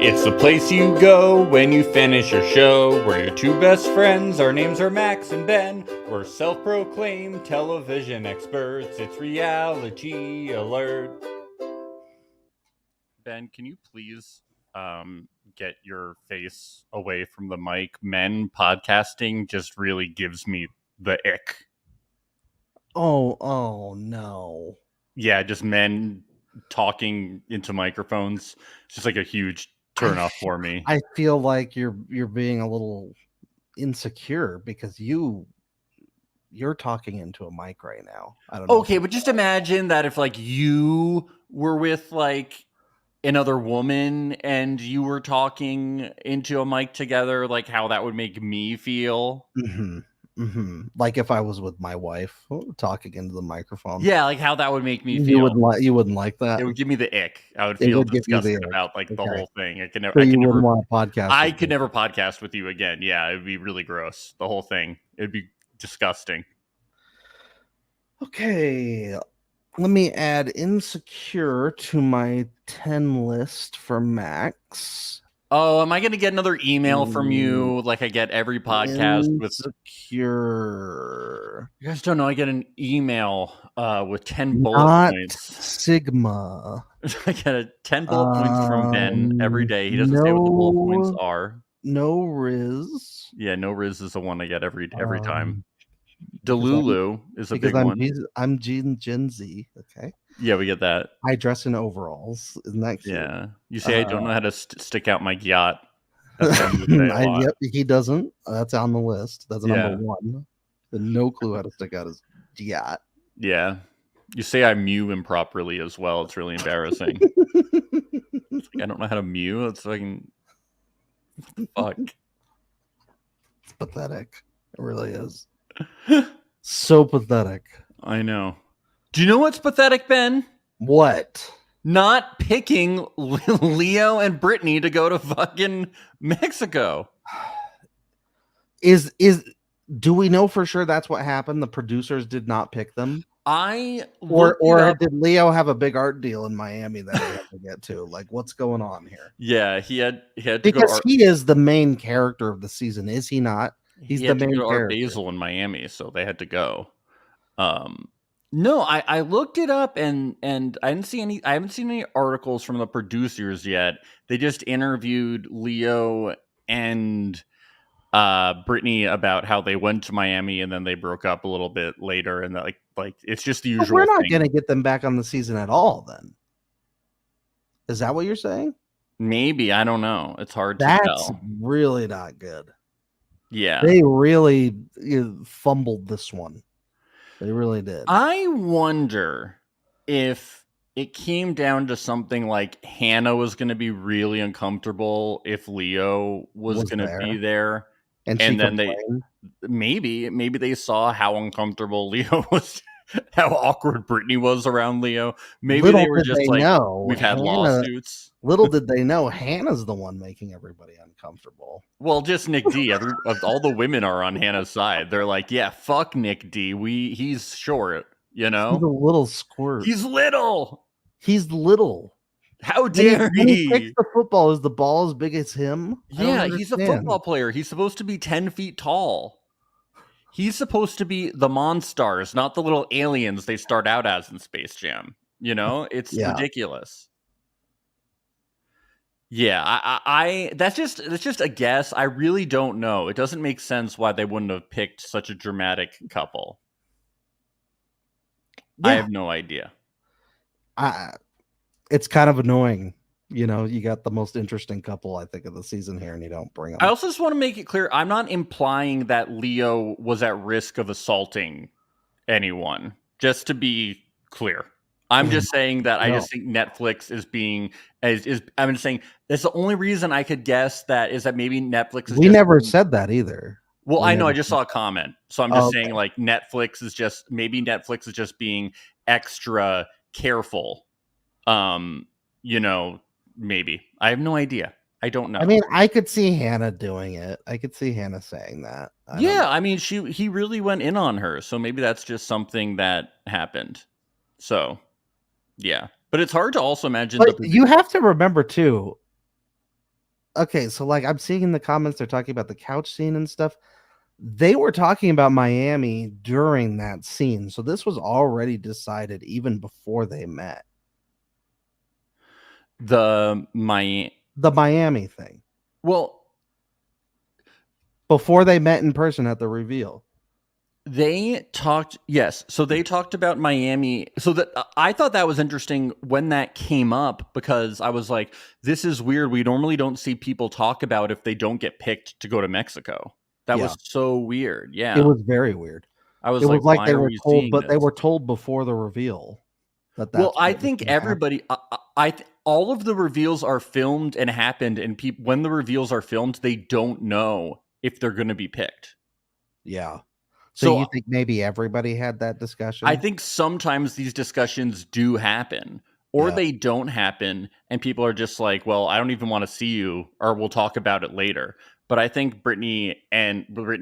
It's the place you go when you finish your show. We're your two best friends. Our names are Max and Ben. We're self-proclaimed television experts. It's reality alert. Ben, can you please get your face away from the mic? Men podcasting just really gives me the ick. Oh no. Yeah, just men talking into microphones. It's just like a huge turnoff for me. I feel like you're being a little insecure because you're talking into a mic right now. I don't know. Okay, but just imagine that if like you were with like another woman and you were talking into a mic together, like how that would make me feel. Like if I was with my wife talking into the microphone. Yeah, like how that would make me feel. You wouldn't like that. It would give me the ick. I would feel disgusted about like the whole thing. I could never want to podcast. I could never podcast with you again. Yeah, it would be really gross. The whole thing. It'd be disgusting. Okay. Let me add insecure to my 10 list for Max. Oh, am I going to get another email from you like I get every podcast with insecure? You guys don't know I get an email with 10 bullet points. Sigma. I get 10 bullet points from Ben every day. He doesn't say what the bullet points are. No Riz. Yeah, no Riz is the one I get every time. Delulu is a big one. I'm Gen Z. Okay. Yeah, we get that. I dress in overalls. Isn't that cute? Yeah. You say I don't know how to stick out my yacht. Yep, he doesn't. That's on the list. That's number one. No clue how to stick out his yacht. Yeah. You say I mew improperly as well. It's really embarrassing. It's like, I don't know how to mew. It's like, what the fuck? It's pathetic. It really is. So pathetic. I know. Do you know what's pathetic, Ben? What? Not picking Leo and Britney to go to fucking Mexico. Do we know for sure that's what happened? The producers did not pick them? Or did Leo have a big art deal in Miami that he had to get to? Like, what's going on here? Yeah, he had to because he is the main character of the season, is he not? He's the main character. Art Basel in Miami, so they had to go. No, I looked it up and I haven't seen any articles from the producers yet. They just interviewed Leo and Britney about how they went to Miami and then they broke up a little bit later, and that like it's just the usual. We're not going to get them back on the season at all. Then is that what you're saying? Maybe, I don't know. It's hard to tell. That's really not good. Yeah, they really fumbled this one. They really did. I wonder if it came down to something like Hannah was going to be really uncomfortable if Leo was going to be there. And then maybe they saw how uncomfortable Leo was, how awkward Britney was around Leo. Maybe they were just like, we've had lawsuits. Little did they know Hannah's the one making everybody uncomfortable. Well, just Nick D. All the women are on Hannah's side. They're like, yeah, fuck Nick D. He's short, you know? He's a little squirt. He's little. How dare he? When he kicks the football, is the ball as big as him? Yeah, he's a football player. He's supposed to be 10 feet tall. He's supposed to be the Monstars, not the little aliens they start out as in Space Jam. You know, it's ridiculous. Yeah, I that's just a guess. I really don't know. It doesn't make sense why they wouldn't have picked such a dramatic couple. Yeah. I have no idea. It's kind of annoying. You know, you got the most interesting couple, I think, of the season here, and you don't bring them. I also just want to make it clear, I'm not implying that Leo was at risk of assaulting anyone, just to be clear. I'm just saying that I just think Netflix I'm just saying that's the only reason I could guess that is that maybe Netflix is. We never said that either. Well, I know, I just saw a comment. So I'm just saying like Netflix is just being extra careful. You know, maybe. I have no idea. I don't know. I mean, I could see Hannah doing it. I could see Hannah saying that. I mean, he really went in on her. So maybe that's just something that happened. So, yeah. But it's hard to also imagine. But you have to remember, too, okay, so like I'm seeing in the comments they're talking about the couch scene and stuff. They were talking about Miami during that scene, so this was already decided even before they met. The Miami thing. Well, before they met in person at the reveal. They talked, yes. So they talked about Miami. So that I thought that was interesting when that came up, because I was like, this is weird. We normally don't see people talk about if they don't get picked to go to Mexico. That was so weird. Yeah. It was very weird. I was like, why they are were we told, seeing but this? they were told before the reveal well, I think everybody, all of the reveals are filmed and happened, and people, when the reveals are filmed, they don't know if they're going to be picked. Yeah. So you think maybe everybody had that discussion? I think sometimes these discussions do happen, or they don't happen, and people are just like, well, I don't even want to see you, or we'll talk about it later. But I think Britney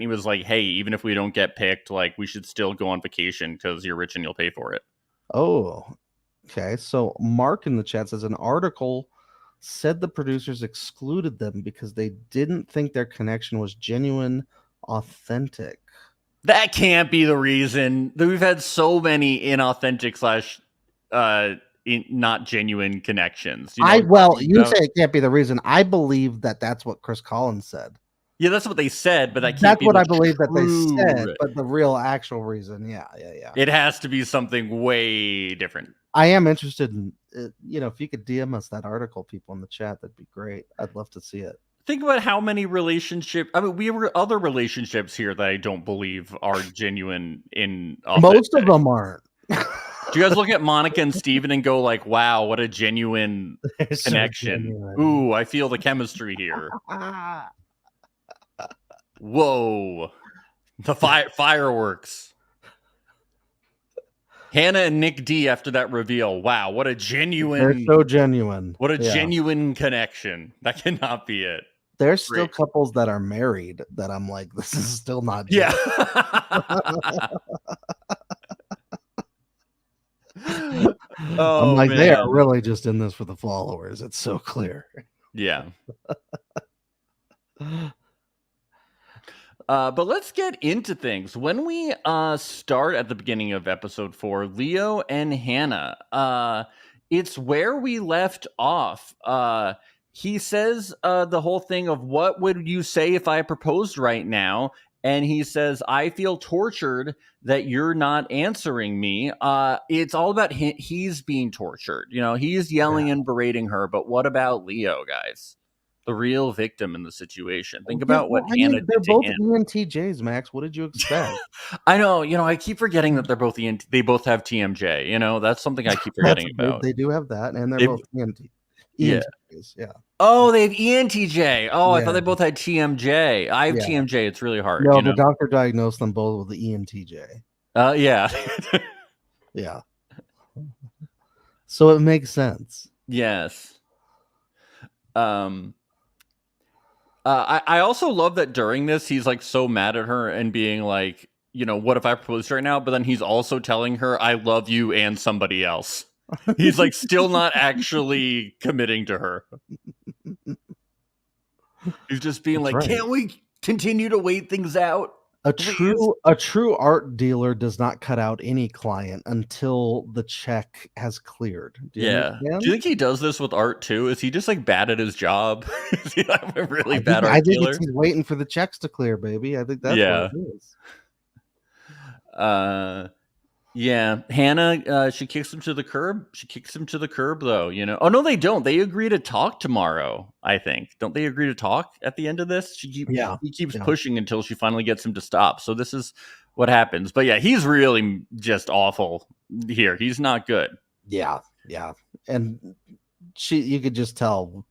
was like, hey, even if we don't get picked, like, we should still go on vacation because you're rich and you'll pay for it. Oh, okay. So Mark in the chat says an article said the producers excluded them because they didn't think their connection was genuine, authentic. That can't be the reason. We've had so many inauthentic not genuine connections. You say it can't be the reason. I believe that that's what Chris Collins said. Yeah, that's what they said, but that can't that's be what I believe that they said. Reason. But the real actual reason, yeah. It has to be something way different. I am interested in, if you could DM us that article, people in the chat, that'd be great. I'd love to see it. Think about how many relationships. I mean, we were other relationships here that I don't believe are genuine in authentic. Most of them aren't. Do you guys look at Monica and Steven and go like, wow, what a genuine connection. So genuine. Ooh, I feel the chemistry here. Whoa. The fireworks. Hannah and Nick D after that reveal. Wow, what a genuine. They're so genuine. What a genuine connection. That cannot be it. There's still couples that are married that I'm like, this is still not genuine. I'm like, man. They are really just in this for the followers. It's so clear. Yeah. But let's get into things. When we start at the beginning of episode 4, Leo and Hannah, it's where we left off. He says the whole thing of, what would you say if I proposed right now? And he says, I feel tortured that you're not answering me. It's all about he's being tortured. He's yelling and berating her. But what about Leo, guys? The real victim in the situation. Think about what Hannah did to him. They're both ENTJs, Max. What did you expect? I know. I keep forgetting that they're both they both have TMJ. That's something I keep forgetting about. They do have that, and they're both ENTJs. Yeah. Oh, they have ENTJ. Oh, I thought they both had TMJ. I have TMJ. It's really hard. No, the doctor diagnosed them both with the ENTJ. Yeah. Yeah. So it makes sense. Yes. I also love that during this, he's like so mad at her and being like, what if I proposed right now? But then he's also telling her, I love you and somebody else. He's like still not actually committing to her. He's just being like, can't we continue to wait things out? A true art dealer does not cut out any client until the check has cleared. Do you think he does this with art too? Is he just like bad at his job? Is he like a really bad art dealer? I think he's waiting for the checks to clear, baby. I think that's what it is. Yeah, Hannah, she kicks him to the curb. Though, Oh, no, they don't. They agree to talk tomorrow, I think. Don't they agree to talk at the end of this? He keeps pushing until she finally gets him to stop. So this is what happens. But yeah, he's really just awful here. He's not good. Yeah. And you could just tell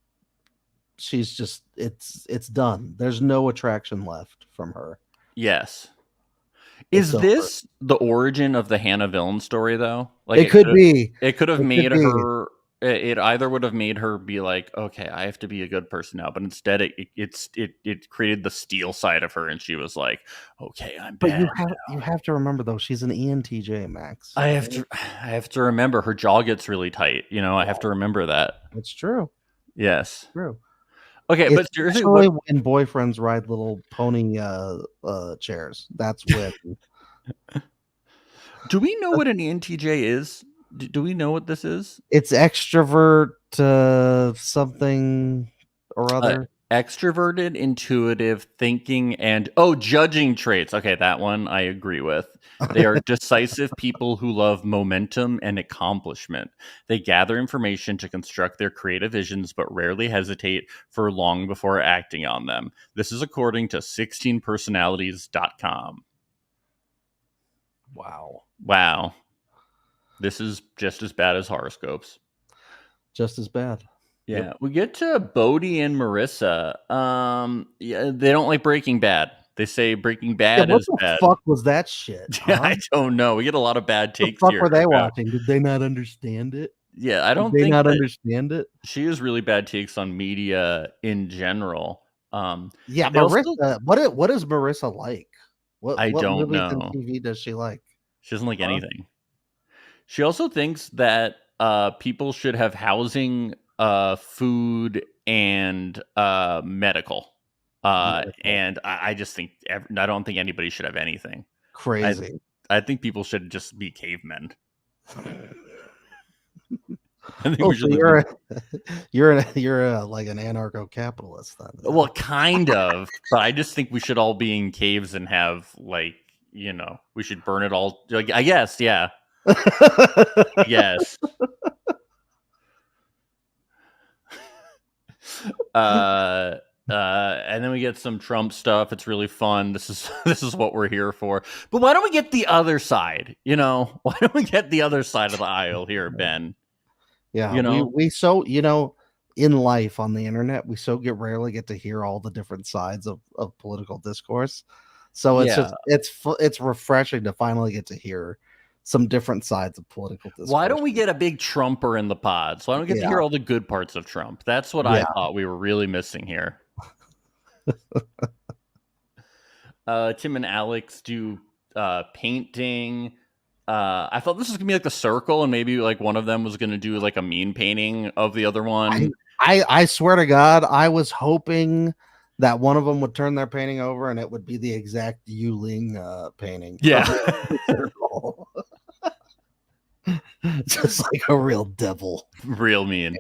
she's just, it's done. There's no attraction left from her. Yes. Is this the origin of the Hannah villain story, though? Like it could be. It could have made her. It either would have made her be like, okay, I have to be a good person now, but instead it created the steel side of her, and she was like, okay, I'm bad. But you have to remember though, she's an ENTJ, Max. I have to remember her jaw gets really tight. I have to remember that. It's true. Yes. True. Okay, but seriously, especially when boyfriends ride little pony chairs. That's when. Do we know what an ENTJ is? Do we know what this is? It's extrovert something or other. Extroverted, intuitive, thinking, and judging traits. Okay, that one I agree with. They are decisive people who love momentum and accomplishment. They gather information to construct their creative visions, but rarely hesitate for long before acting on them. This is according to 16personalities.com. Wow. This is just as bad as horoscopes. Just as bad. Yeah, yep. We get to Bodhi and Marissa. Yeah, they don't like Breaking Bad. They say Breaking Bad is bad. What the fuck was that shit? Huh? I don't know. We get a lot of bad takes what the fuck here. Were they watching? Did they not understand it? Yeah, I don't Did they think not understand it. She has really bad takes on media in general. Yeah, Marissa. What is Marissa like? What don't movies know. and TV does she like? She doesn't like anything. She also thinks that people should have housing, food, and medical. And I just think I don't think anybody should have anything. Crazy. I think people should just be cavemen. I think we should you're like an anarcho-capitalist then. Well, kind of, but I just think we should all be in caves and have we should burn it all. Like, I guess, yeah. Yes. And then we get some Trump stuff. It's really fun. This is what we're here for. But why don't we get the other side? Why don't we get the other side of the aisle here, Ben? Yeah, we so in life on the internet, we so rarely get to hear all the different sides of political discourse. So it's refreshing to finally get to hear some different sides of political discourse. Why don't we get a big Trumper in the pods? Why don't we get to hear all the good parts of Trump? That's what I thought we were really missing here. Tim and Alex do painting. I thought this was gonna be like the circle, and maybe like one of them was gonna do like a mean painting of the other one. I swear to God, I was hoping that one of them would turn their painting over and it would be the exact Yu Ling painting. Yeah. Just like a real devil. Real mean.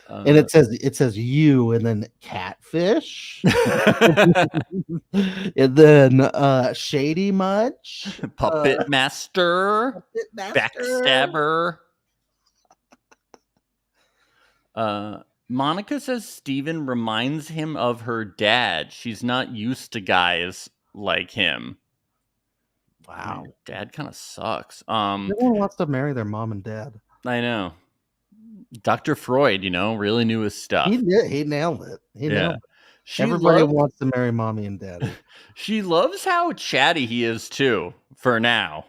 And it says you and then catfish. And then shady much. Puppet master. Backstabber. Monica says Steven reminds him of her dad. She's not used to guys like him. Wow. Dad kind of sucks. Everyone wants to marry their mom and dad. I know. Dr. Freud, really knew his stuff. He nailed it. Nailed it. Everybody wants to marry mommy and daddy. She loves how chatty he is too, for now.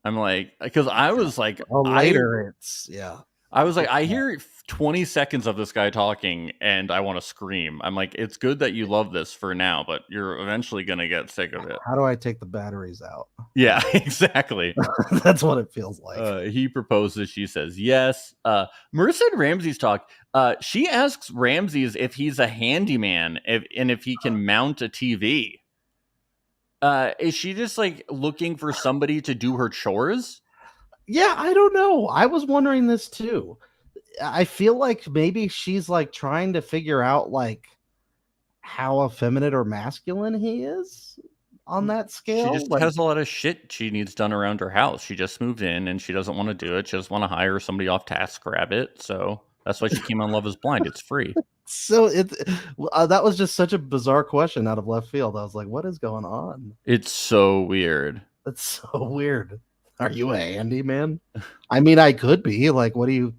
I'm like, because I was like, later I was like, I hear 20 seconds of this guy talking and I want to scream. I'm like, it's good that you love this for now, but you're eventually going to get sick of it. How do I take the batteries out? Yeah, exactly. That's what it feels like. He proposes. She says yes. Marissa and Ramsey's talk. She asks Ramsey's if he's a handyman and if he can mount a TV. Is she just like looking for somebody to do her chores? Yeah, I don't know. I was wondering this too. I feel like maybe she's like trying to figure out like how effeminate or masculine he is on that scale. She just has a lot of shit she needs done around her house. She just moved in and she doesn't want to do it. She just want to hire somebody off TaskRabbit. So that's why she came on Love is Blind. It's free. So that was just such a bizarre question out of left field. I was like, what is going on? It's so weird. It's so weird. Are you a handyman? I mean, I could be. Like, what do you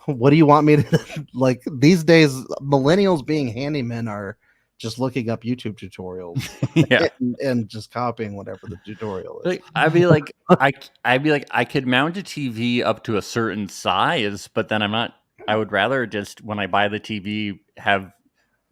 want me to like? These days, millennials being handymen are just looking up YouTube tutorials, and just copying whatever the tutorial is. Like, I'd be like, I could mount a TV up to a certain size, but then I would rather just when I buy the TV have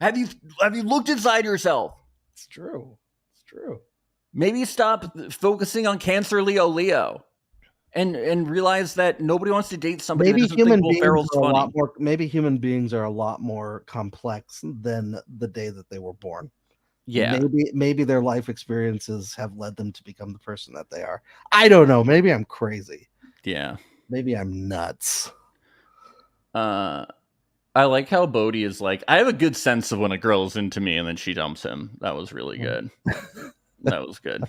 Have you looked inside yourself? It's true. It's true. Maybe stop focusing on Cancer Leo and realize that nobody wants to date somebody that doesn't think Will Ferrell's funny. Maybe human beings are a lot more complex than the day that they were born. Yeah. Maybe their life experiences have led them to become the person that they are. I don't know. Maybe I'm crazy. Yeah. Maybe I'm nuts. I like how Bodhi is like, I have a good sense of when a girl is into me, and then she dumps him. That was really good. That was good.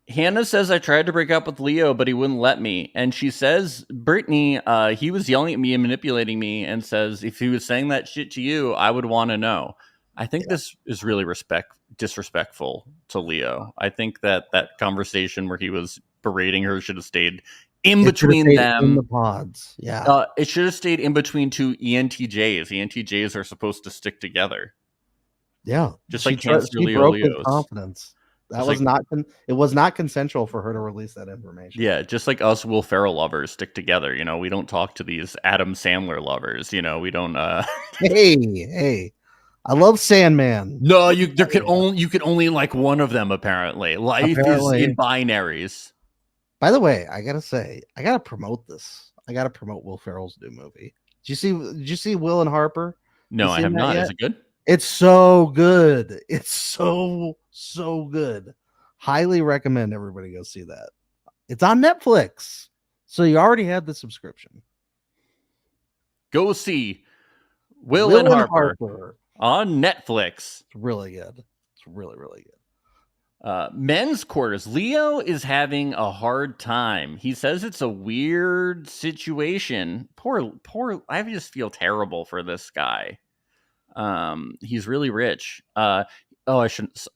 Hannah says, I tried to break up with Leo, but he wouldn't let me. And she says, Britney, he was yelling at me and manipulating me, and says, if he was saying that shit to you, I would want to know. I think this is really disrespectful to Leo. I think that conversation where he was berating her should have stayed in between them. In the pods. Yeah. It should have stayed in between two ENTJs. ENTJs are supposed to stick together. Yeah. Just like Cancer Leos. Confidence. That was it was not consensual for her to release that information. Yeah, just like us Will Ferrell lovers stick together. We don't talk to these Adam Sandler lovers. We don't. Hey, I love Sandman. No, you can only like one of them. Apparently, life is in binaries. By the way, I gotta say, I gotta promote this. I gotta promote Will Ferrell's new movie. Did you see Will and Harper? No, I have not. Yet? Is it good? It's so good. It's so good. Highly recommend everybody go see that. It's on Netflix, so you already had the subscription. Go see Will and Harper on Netflix. It's really good. It's really, really good. Men's quarters. Leo is having a hard time. He says it's a weird situation. Poor. I just feel terrible for this guy. He's really rich. I shouldn't.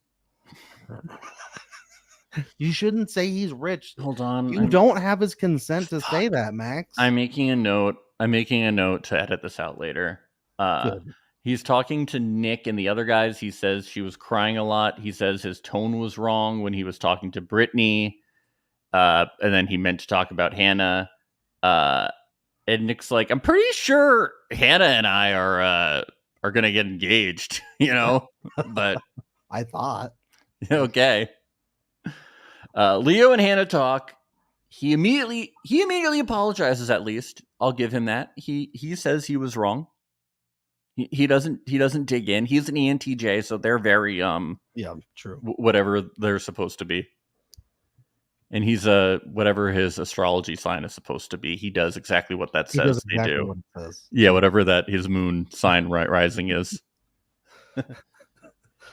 You shouldn't say he's rich. Hold on. You don't have his consent to say that, Max. I'm making a note to edit this out later. He's talking to Nick and the other guys. He says she was crying a lot. He says his tone was wrong when he was talking to Britney. And then he meant to talk about Hannah. And Nick's like, I'm pretty sure Hannah and I are going to get engaged, but I thought. Okay. Leo and Hannah talk. He immediately apologizes. At least I'll give him that. He says he was wrong. He doesn't dig in. He's an ENTJ, so they're very true. Whatever they're supposed to be. And he's whatever his astrology sign is supposed to be. He does exactly what that says they do. What it says. Yeah, whatever that his moon sign rising is.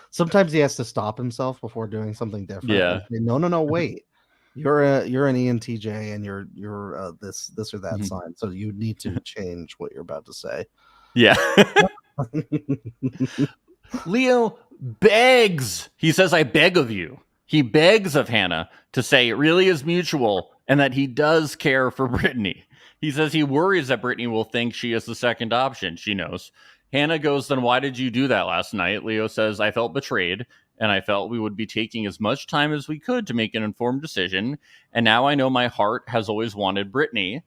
Sometimes he has to stop himself before doing something different. Yeah. Say, no, wait. You're an ENTJ and you're this or that sign. So you need to change what you're about to say. Yeah. Leo begs. He says, I beg of you. He begs of Hannah to say it really is mutual and that he does care for Britney. He says he worries that Britney will think she is the second option. She knows. Hannah goes, then why did you do that last night? Leo says, I felt betrayed, and I felt we would be taking as much time as we could to make an informed decision, and now I know my heart has always wanted Britney.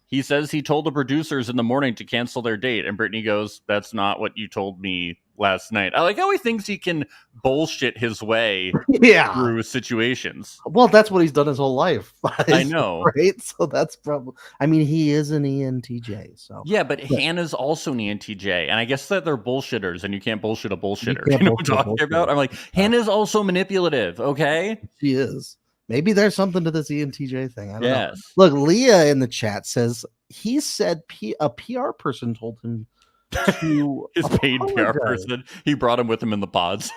He says he told the producers in the morning to cancel their date, and Britney goes, that's not what you told me last night. I like how he thinks he can bullshit his way through situations. Well, that's what he's done his whole life. I know. Right? So that's probably, he is an ENTJ. So yeah, but Hannah's also an ENTJ, and I guess that they're bullshitters, and you can't bullshit a bullshitter. You know what I'm talking about? I'm like, Hannah's also manipulative, okay? She is. Maybe there's something to this ENTJ thing. I don't know. Look, Leah in the chat says he said a PR person told him to his paid PR person. He brought him with him in the pods.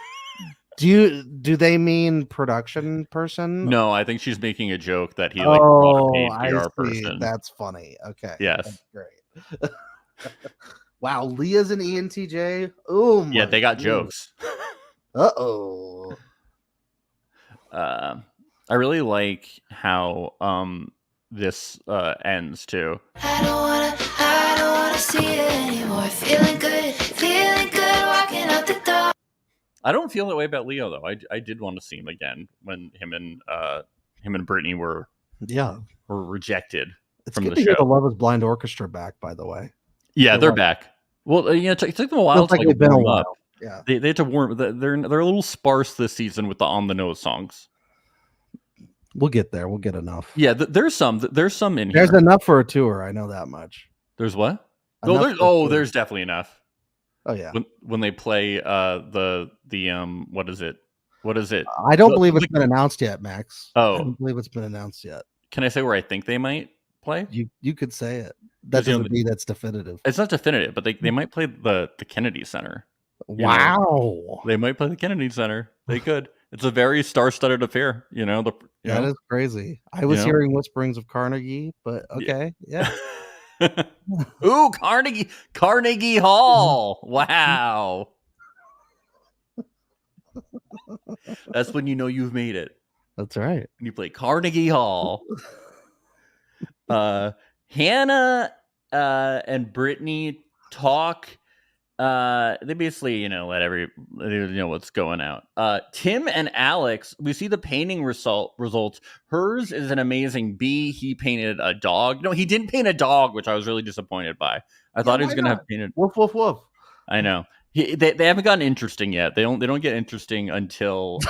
Do they mean production person? No, I think she's making a joke that he brought a paid PR person. That's funny. Okay. Yes. That's great. Wow, Leah's an ENTJ. Oh my. Yeah, they got jokes. Uh-oh. I really like how this ends too. I don't wanna see it anymore. Feeling good, walking out the door. I don't feel that way about Leo though. I did want to see him again when him and Britney were rejected it's from good the to show. Get the Love Is Blind Orchestra back, by the way. Yeah, they're back. Well, it took them a while to like warm up. Yeah, they had to warm. They're a little sparse this season with the on the nose songs. We'll get there. We'll get enough. Yeah, there's some in here. There's enough for a tour. I know that much. There's what? There's definitely enough. Oh yeah. When they play the what is it? What is it? I don't believe it's been announced yet, Max. Oh, I don't believe it's been announced yet. Can I say where I think they might play? You could say it. That doesn't mean that's definitive. It's not definitive, but they might play the Kennedy Center. Wow. They might play the Kennedy Center. They could. It's a very star-studded affair. That is crazy. I was hearing whisperings of Carnegie, but okay, yeah. Ooh, Carnegie Hall. Wow. That's when you know you've made it. That's right. When you play Carnegie Hall. Hannah and Britney talk. They basically, let what's going out. Tim and Alex, we see the painting results. Hers is an amazing bee. He painted a dog. No, he didn't paint a dog, which I was really disappointed by. I thought he was going to have painted. Woof woof woof. I know. They haven't gotten interesting yet. They don't get interesting until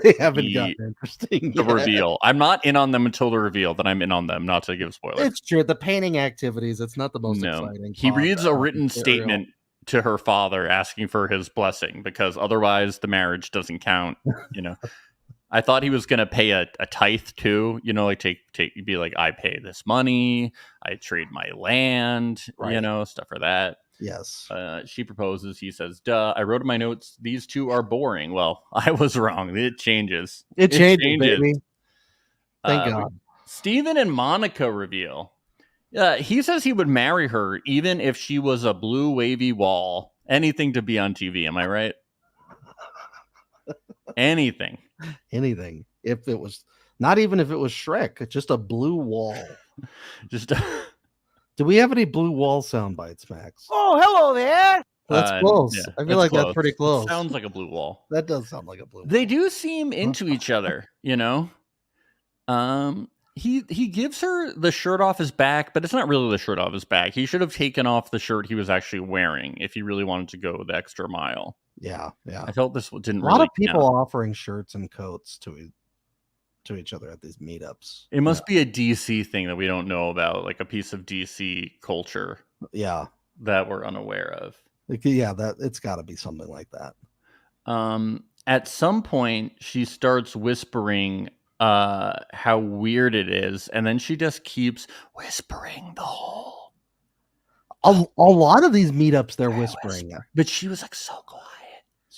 they haven't gotten interesting. The reveal. I'm not in on them until the reveal. Then I'm in on them. Not to give spoilers. It's true. The painting activities. It's not the most exciting. He reads a written statement to her father asking for his blessing because otherwise the marriage doesn't count. I thought he was going to pay a tithe too. Like be like, I pay this money. I trade my land. Right. Stuff for that. Yes. She proposes. He says, duh. I wrote in my notes, these two are boring. Well, I was wrong. It changes. It changes. Baby. Thank God. Steven and Monica reveal. He says he would marry her even if she was a blue wavy wall. Anything to be on TV. Am I right? Anything. If it was not even if it was Shrek, just a blue wall. Do we have any blue wall sound bites, Max? Oh, hello there. That's close. Yeah, I feel like that's pretty close. It sounds like a blue wall. That does sound like a blue wall. They do seem into each other, He gives her the shirt off his back, but it's not really the shirt off his back. He should have taken off the shirt he was actually wearing if he really wanted to go the extra mile. Yeah. I felt this didn't. A lot of people offering shirts and coats to each other at these meetups. It must be a DC thing that we don't know about, like a piece of DC culture. Yeah, that we're unaware of. That it's got to be something like that. At some point, she starts whispering how weird it is, and then she just keeps whispering the whole. A lot of these meetups, they're whispering, but she was like so quiet.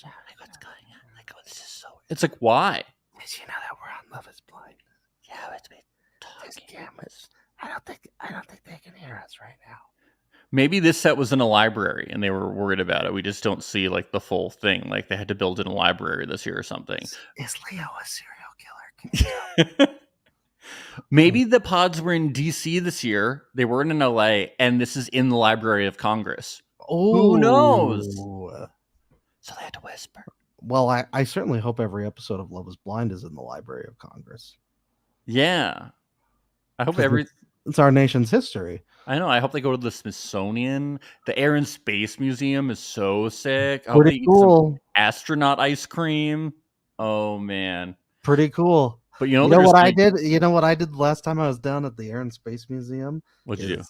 Like, what's going on? Like, this is so. It's like, why? Did you know that we're on Love Is Blind? Yeah, it's me talking. I don't think they can hear us right now. Maybe this set was in a library and they were worried about it. We just don't see like the full thing. Like they had to build in a library this year or something. Is Leo a serial killer? Maybe the pods were in DC this year. They weren't in LA, and this is in the Library of Congress. Oh, who knows? So they had to whisper. Well, I certainly hope every episode of Love Is Blind is in the Library of Congress. Yeah. I hope it's our nation's history. I know. I hope they go to the Smithsonian. The Air and Space Museum is so sick. I Pretty hope they cool. Eat some astronaut ice cream. Oh, man. Pretty cool. But you know what I did? You know what I did last time I was down at the Air and Space Museum? What'd you do?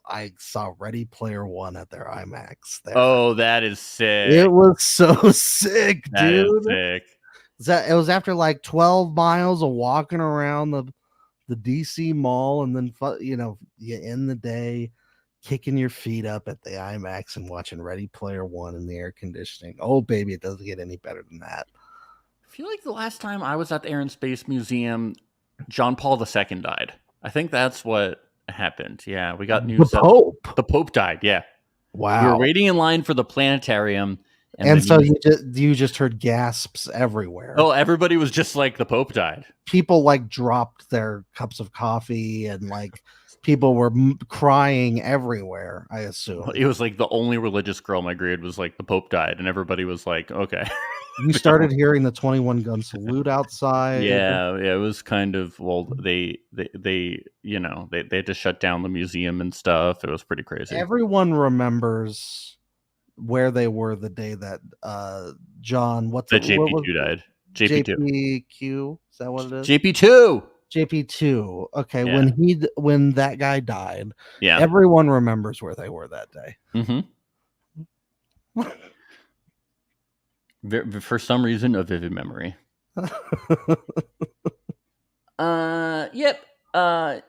I saw Ready Player One at their IMAX. There. Oh, that is sick. It was so sick, dude. That is sick. It was after like 12 miles of walking around the DC mall, and then you end the day kicking your feet up at the IMAX and watching Ready Player One in the air conditioning. Oh, baby, it doesn't get any better than that. I feel like the last time I was at the Air and Space Museum, John Paul II died. I think that's what happened. Yeah, we got news. The Pope died. Yeah. Wow. We were waiting in line for the planetarium, And so you just heard gasps everywhere. Oh, everybody was just like, the Pope died. People like dropped their cups of coffee, and like people were crying everywhere, I assume. It was like the only religious girl in my grade was like, the Pope died, and everybody was like, okay. You started hearing the 21 gun salute outside. Yeah, it was kind of, well, they you know, they had to shut down the museum and stuff. It was pretty crazy. Everyone remembers where they were the day that John, JP2 died. JPQ, is that what it is? JP2. Okay, Yeah. when that guy died, yeah, everyone remembers where they were that day. For some reason, a vivid memory. Yep.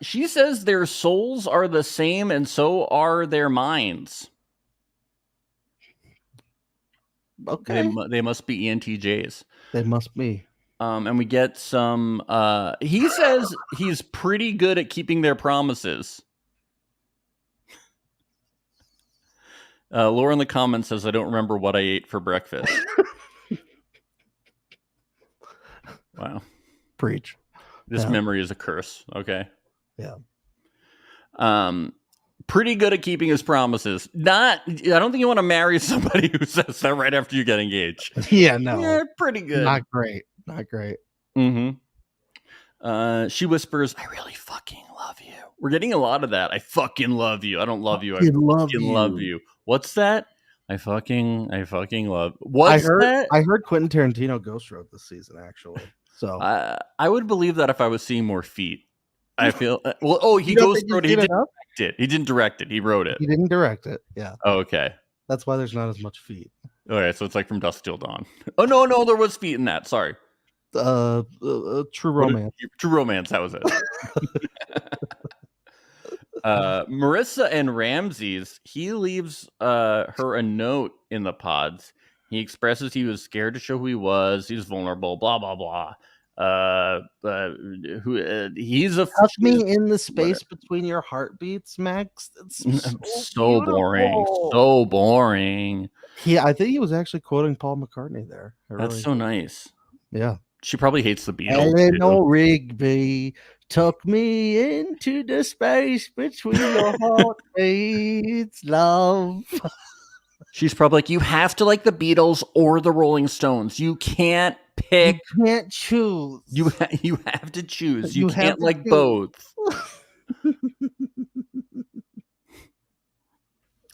She says their souls are the same, and so are their minds. Okay. They must be ENTJs. They must be. And we get some. He says he's pretty good at keeping their promises. Laura in the comments says, I don't remember what I ate for breakfast. Wow. Preach. This memory is a curse. Okay. Yeah. Pretty good at keeping his promises. I don't think you want to marry somebody who says that right after you get engaged. Yeah, no. Yeah, pretty good. Not great. Mm-hmm. She whispers, I really fucking love you. We're getting a lot of that. I fucking love you. I don't love you. I fucking love you. What's that? I fucking love. What's that? I heard Quentin Tarantino ghost wrote this season, actually. So I would believe that if I was seeing more feet. I feel he ghost wrote it. He didn't direct it. He didn't direct it. He wrote it. He didn't direct it. Yeah. Oh, okay. That's why there's not as much feet. Okay, so it's like From Dusk Till Dawn. Oh no, there was feet in that. Sorry. True Romance. True Romance. That was it. Marissa and Ramses. He leaves her a note in the pods. He expresses he was scared to show who he was. He's vulnerable. Blah blah blah. He's a touch me in the space between your heartbeats, Max. It's so boring. So boring. I think he was actually quoting Paul McCartney there. That's so nice. Yeah. She probably hates the Beatles. Eleanor Rigby took me into the space between your heartbeats, love. She's probably like, you have to like the Beatles or the Rolling Stones. You can't pick. You can't choose. You have to choose. You can't like both.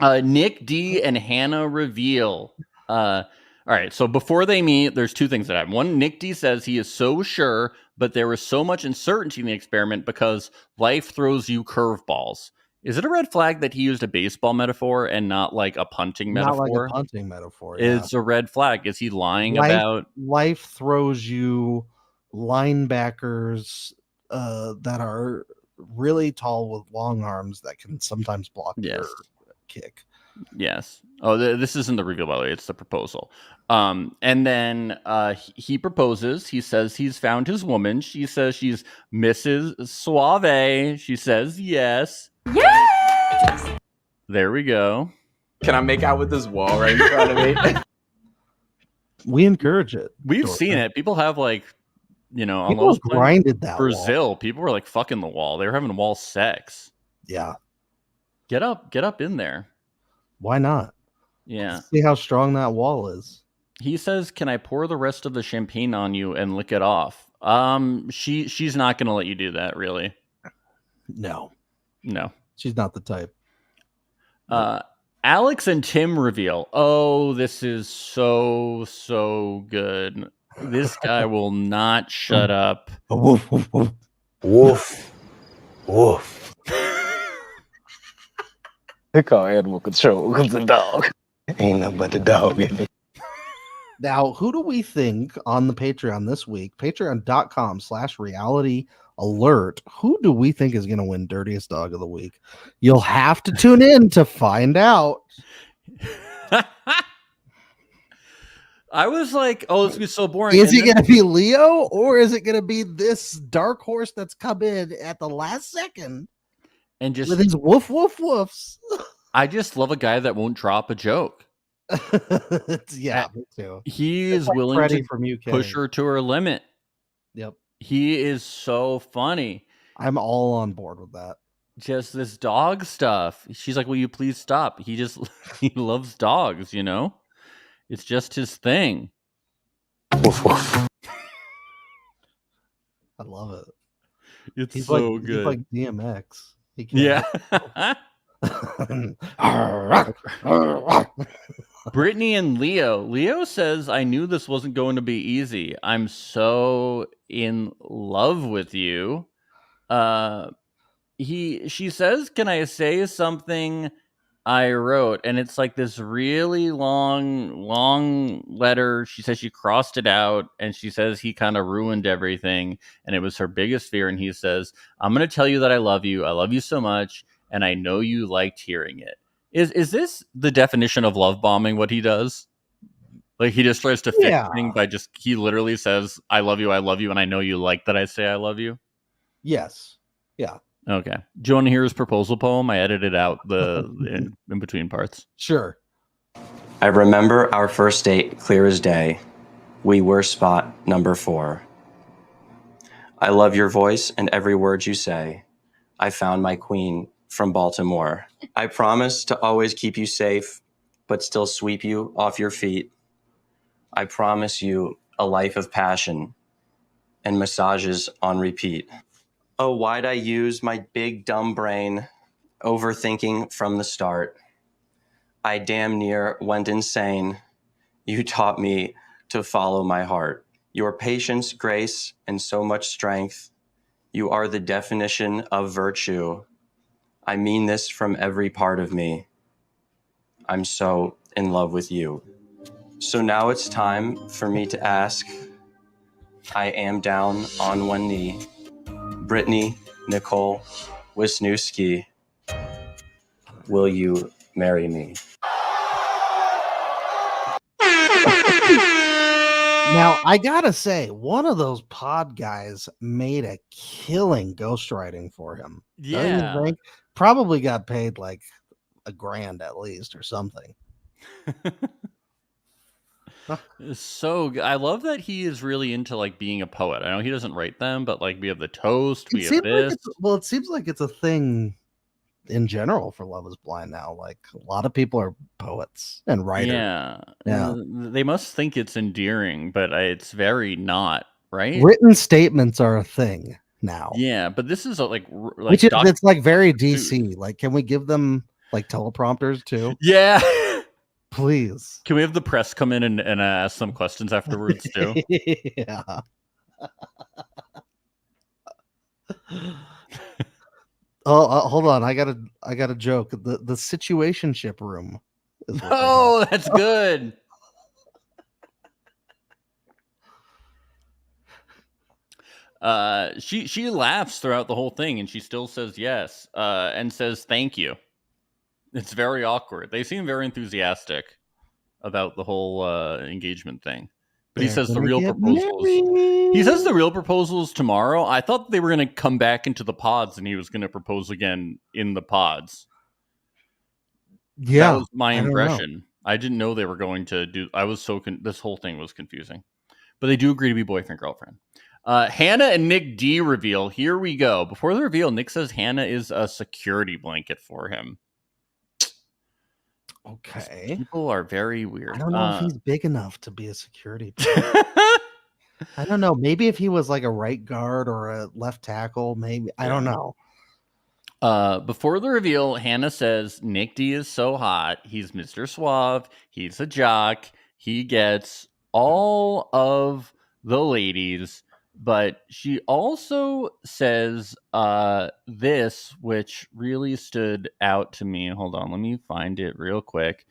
Nick D and Hannah reveal. All right, so before they meet, there's two things that happen. One, Nick D says he is so sure, but there was so much uncertainty in the experiment because life throws you curveballs. Is it a red flag that he used a baseball metaphor and not like a punting metaphor? Not like a punting metaphor. Yeah. It's a red flag. Is he lying about life throws you linebackers that are really tall with long arms that can sometimes block your kick. Yes. Oh, this isn't the reveal, by the way. It's the proposal. And then he proposes. He says he's found his woman. She says she's Mrs. Suave. She says yes. Yes! There we go. Can I make out with this wall right in front of me? We encourage it. We've seen it. People have like, on people those grinded that Brazil. Wall. People were like fucking the wall. They were having wall sex. Yeah. Get up in there. Why not? Yeah. Let's see how strong that wall is. He says, "Can I pour the rest of the champagne on you and lick it off?" She's not going to let you do that, really. No. She's not the type. Alex and Tim reveal. Oh, this is so good. This guy will not shut up. Woof, woof, woof. Woof. Woof. They call animal control because the dog. Ain't nothing but the dog in it. Now, who do we think on the Patreon this week? Patreon.com/reality-alert. Who do we think is going to win Dirtiest Dog of the Week? You'll have to tune in to find out. I was like, oh, this is so boring. Is it going to be Leo or is it going to be this dark horse that's come in at the last second and just with his woof woof woofs? I just love a guy that won't drop a joke. Me too. He is willing to from UK. push her to her limit. Yep. He is so funny. I'm all on board with that. Just this dog stuff. She's like, will you please stop? He loves dogs, you know? It's just his thing. Woof, woof. I love it. He's so good. He's like DMX. Yeah. Britney and Leo. Leo says, I knew this wasn't going to be easy. I'm so in love with you. She says, can I say something I wrote? And it's like this really long letter. She says she crossed it out, and she says he kind of ruined everything, and it was her biggest fear. And he says, I'm going to tell you that I love you. I love you so much, and I know you liked hearing it. Is this the definition of love bombing, what he does? Like, he just tries to fix things by he literally says, I love you, and I know you like that I say I love you? Yes. Yeah. Okay. Do you want to hear his proposal poem? I edited out in between parts. Sure. I remember our first date clear as day. We were spot number 4. I love your voice and every word you say. I found my queen from Baltimore. I promise to always keep you safe, but still sweep you off your feet. I promise you a life of passion and massages on repeat. Oh, why'd I use my big dumb brain, overthinking from the start? I damn near went insane. You taught me to follow my heart. Your patience, grace, and so much strength. You are the definition of virtue. I mean this from every part of me. I'm so in love with you. So now it's time for me to ask. I am down on one knee. Britney Nicole Wisniewski, will you marry me? Now, I gotta say, one of those pod guys made a killing ghostwriting for him. Yeah. Don't you think? Probably got paid like $1,000 at least or something. So good. I love that he is really into like being a poet. I know he doesn't write them, but like we have the toast, we have this. Well, it seems like it's a thing in general for Love is Blind now. Like a lot of people are poets and writers. Yeah. They must think it's endearing, but it's very not, right? Written statements are a thing now. Yeah, but this is it's like very DC. Like, can we give them like teleprompters too? Yeah. Please. Can we have the press come in and ask some questions afterwards too? Yeah. Hold on. I got a joke. The situationship room. Oh, that's good. She laughs throughout the whole thing, and she still says yes, and says thank you. It's very awkward. They seem very enthusiastic about the whole engagement thing. But he says the real proposals. He says the real proposals tomorrow. I thought they were going to come back into the pods and he was going to propose again in the pods. Yeah, that was my impression. I didn't know they were going to do. I was so this whole thing was confusing. But they do agree to be boyfriend girlfriend. Hannah and Nick D reveal. Here we go. Before the reveal, Nick says Hannah is a security blanket for him. Okay. These people are very weird. I don't know if he's big enough to be a security. I don't know. Maybe if he was like a right guard or a left tackle, maybe. I don't know. Before the reveal, Hannah says Nick D is so hot. He's Mr. Suave. He's a jock. He gets all of the ladies. But she also says this, which really stood out to me. Hold on, let me find it real quick.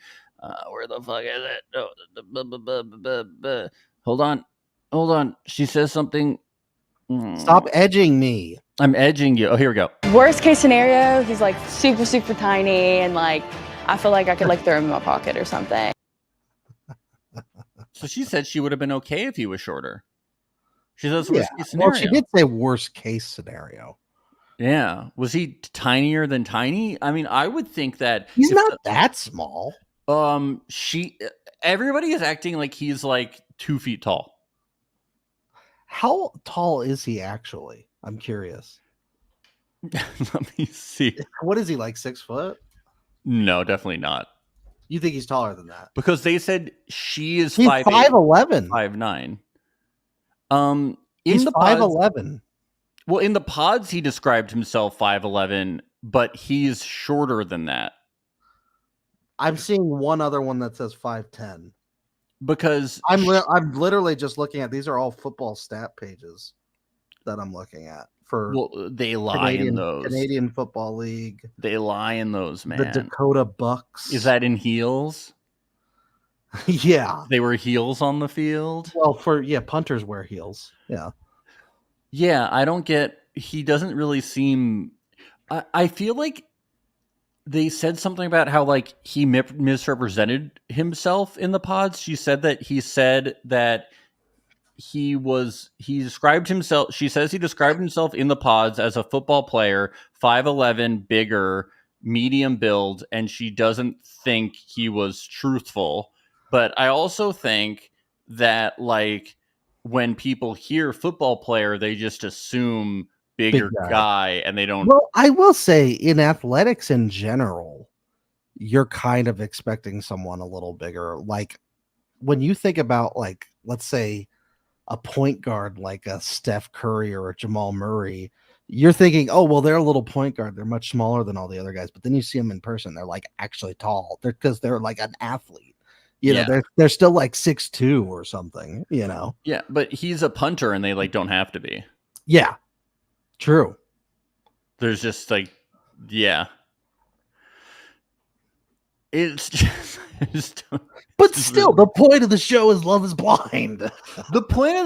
Where the fuck is it? Hold on. She says something. Stop edging me. I'm edging you. Oh, here we go. Worst case scenario, he's like super, super tiny, and like I feel like I could like throw him in my pocket or something. So she said she would have been okay if he was shorter. She says worst case scenario. Well, she did say worst case scenario. Yeah. Was he tinier than tiny? I mean, I would think that he's not that small. Everybody is acting like he's like 2 feet tall. How tall is he actually? I'm curious. Let me see. What is he, like 6 foot? No, definitely not. You think he's taller than that? Because they said she is He's 5'11", 5'9". He's 5'11". Well, in the pods, he described himself 5'11", but he's shorter than that. I'm seeing one other one that says 5'10". Because I'm literally just looking at, these are all football stat pages that I'm looking at for. Well, they lie in those. Canadian Football League. They lie in those, man. The Dakota Bucks. Is that in heels? Yeah. They wear heels on the field? Well, punters wear heels. Yeah. Yeah, I don't get, he doesn't really seem, I feel like they said something about how like he misrepresented himself in the pods. She said that he described himself. She says he described himself in the pods as a football player, 5'11", bigger, medium build, and she doesn't think he was truthful. But I also think that like when people hear football player, they just assume bigger guy, and they don't. Well, I will say in athletics in general, you're kind of expecting someone a little bigger. Like when you think about, like, let's say a point guard like a Steph Curry or a Jamal Murray, you're thinking, oh, well, they're a little point guard. They're much smaller than all the other guys. But then you see them in person. They're like actually tall. Because they're like an athlete. You know, they're still like 6'2" or something, you know? Yeah, but he's a punter and they like don't have to be. Yeah. True. There's just like, yeah. It's just but still, the point of the show is Love is Blind. The point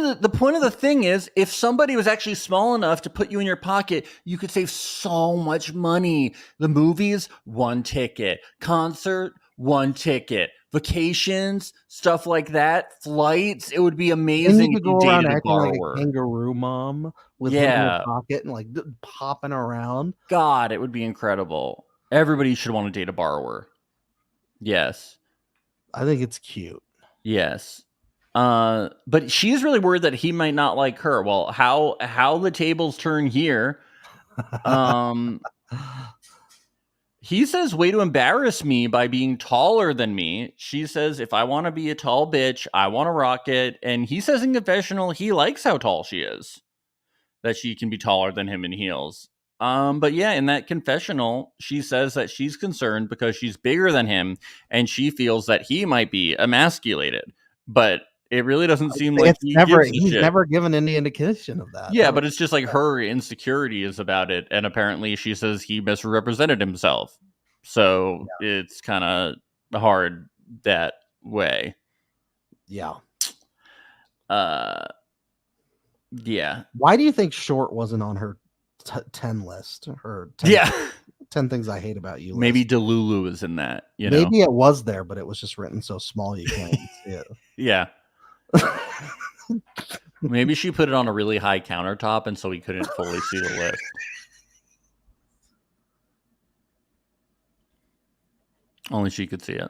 of the thing is, if somebody was actually small enough to put you in your pocket, you could save so much money. The movies, 1 ticket. Concert, 1 ticket. Vacations, stuff like that. Flights, it would be amazing if you dated a borrower. Like a kangaroo mom with him in your pocket and like popping around. God, it would be incredible. Everybody should want to date a borrower. Yes. I think it's cute. Yes. But she's really worried that he might not like her. Well, how the tables turn here. He says, way to embarrass me by being taller than me. She says, if I want to be a tall bitch, I want to rock it. And he says in confessional, he likes how tall she is. That she can be taller than him in heels. But yeah, in that confessional, she says that she's concerned because she's bigger than him and she feels that he might be emasculated. But it really doesn't seem like he's never given any indication of that. Yeah, but it's just like her insecurity is about it. And apparently she says he misrepresented himself. So it's kind of hard that way. Yeah. Yeah. Why do you think Short wasn't on her 10 list? Her 10 things I hate about you list? Maybe Delulu is in that. Maybe it was there, but it was just written so small you can't even see it. Yeah. Maybe she put it on a really high countertop and so we couldn't fully see the list. Only she could see it.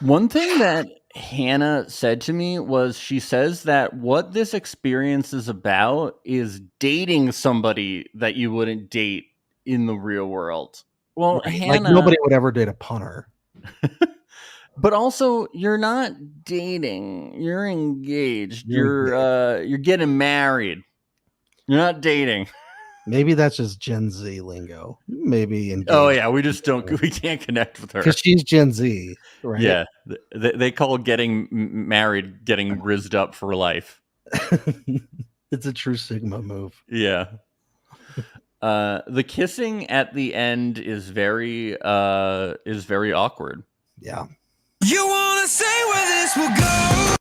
One thing that Hannah said to me was she says that what this experience is about is dating somebody that you wouldn't date in the real world. Well, right. Hannah, like nobody would ever date a punter. But also, you're not dating. You're engaged. You're getting married. You're not dating. Maybe that's just Gen Z lingo. Maybe engaged. Oh yeah, we can't connect with her because she's Gen Z, right? Yeah, they call getting married getting rizzed up for life. It's a true Sigma move. Yeah. The kissing at the end is very awkward. Yeah. You wanna say where this will go?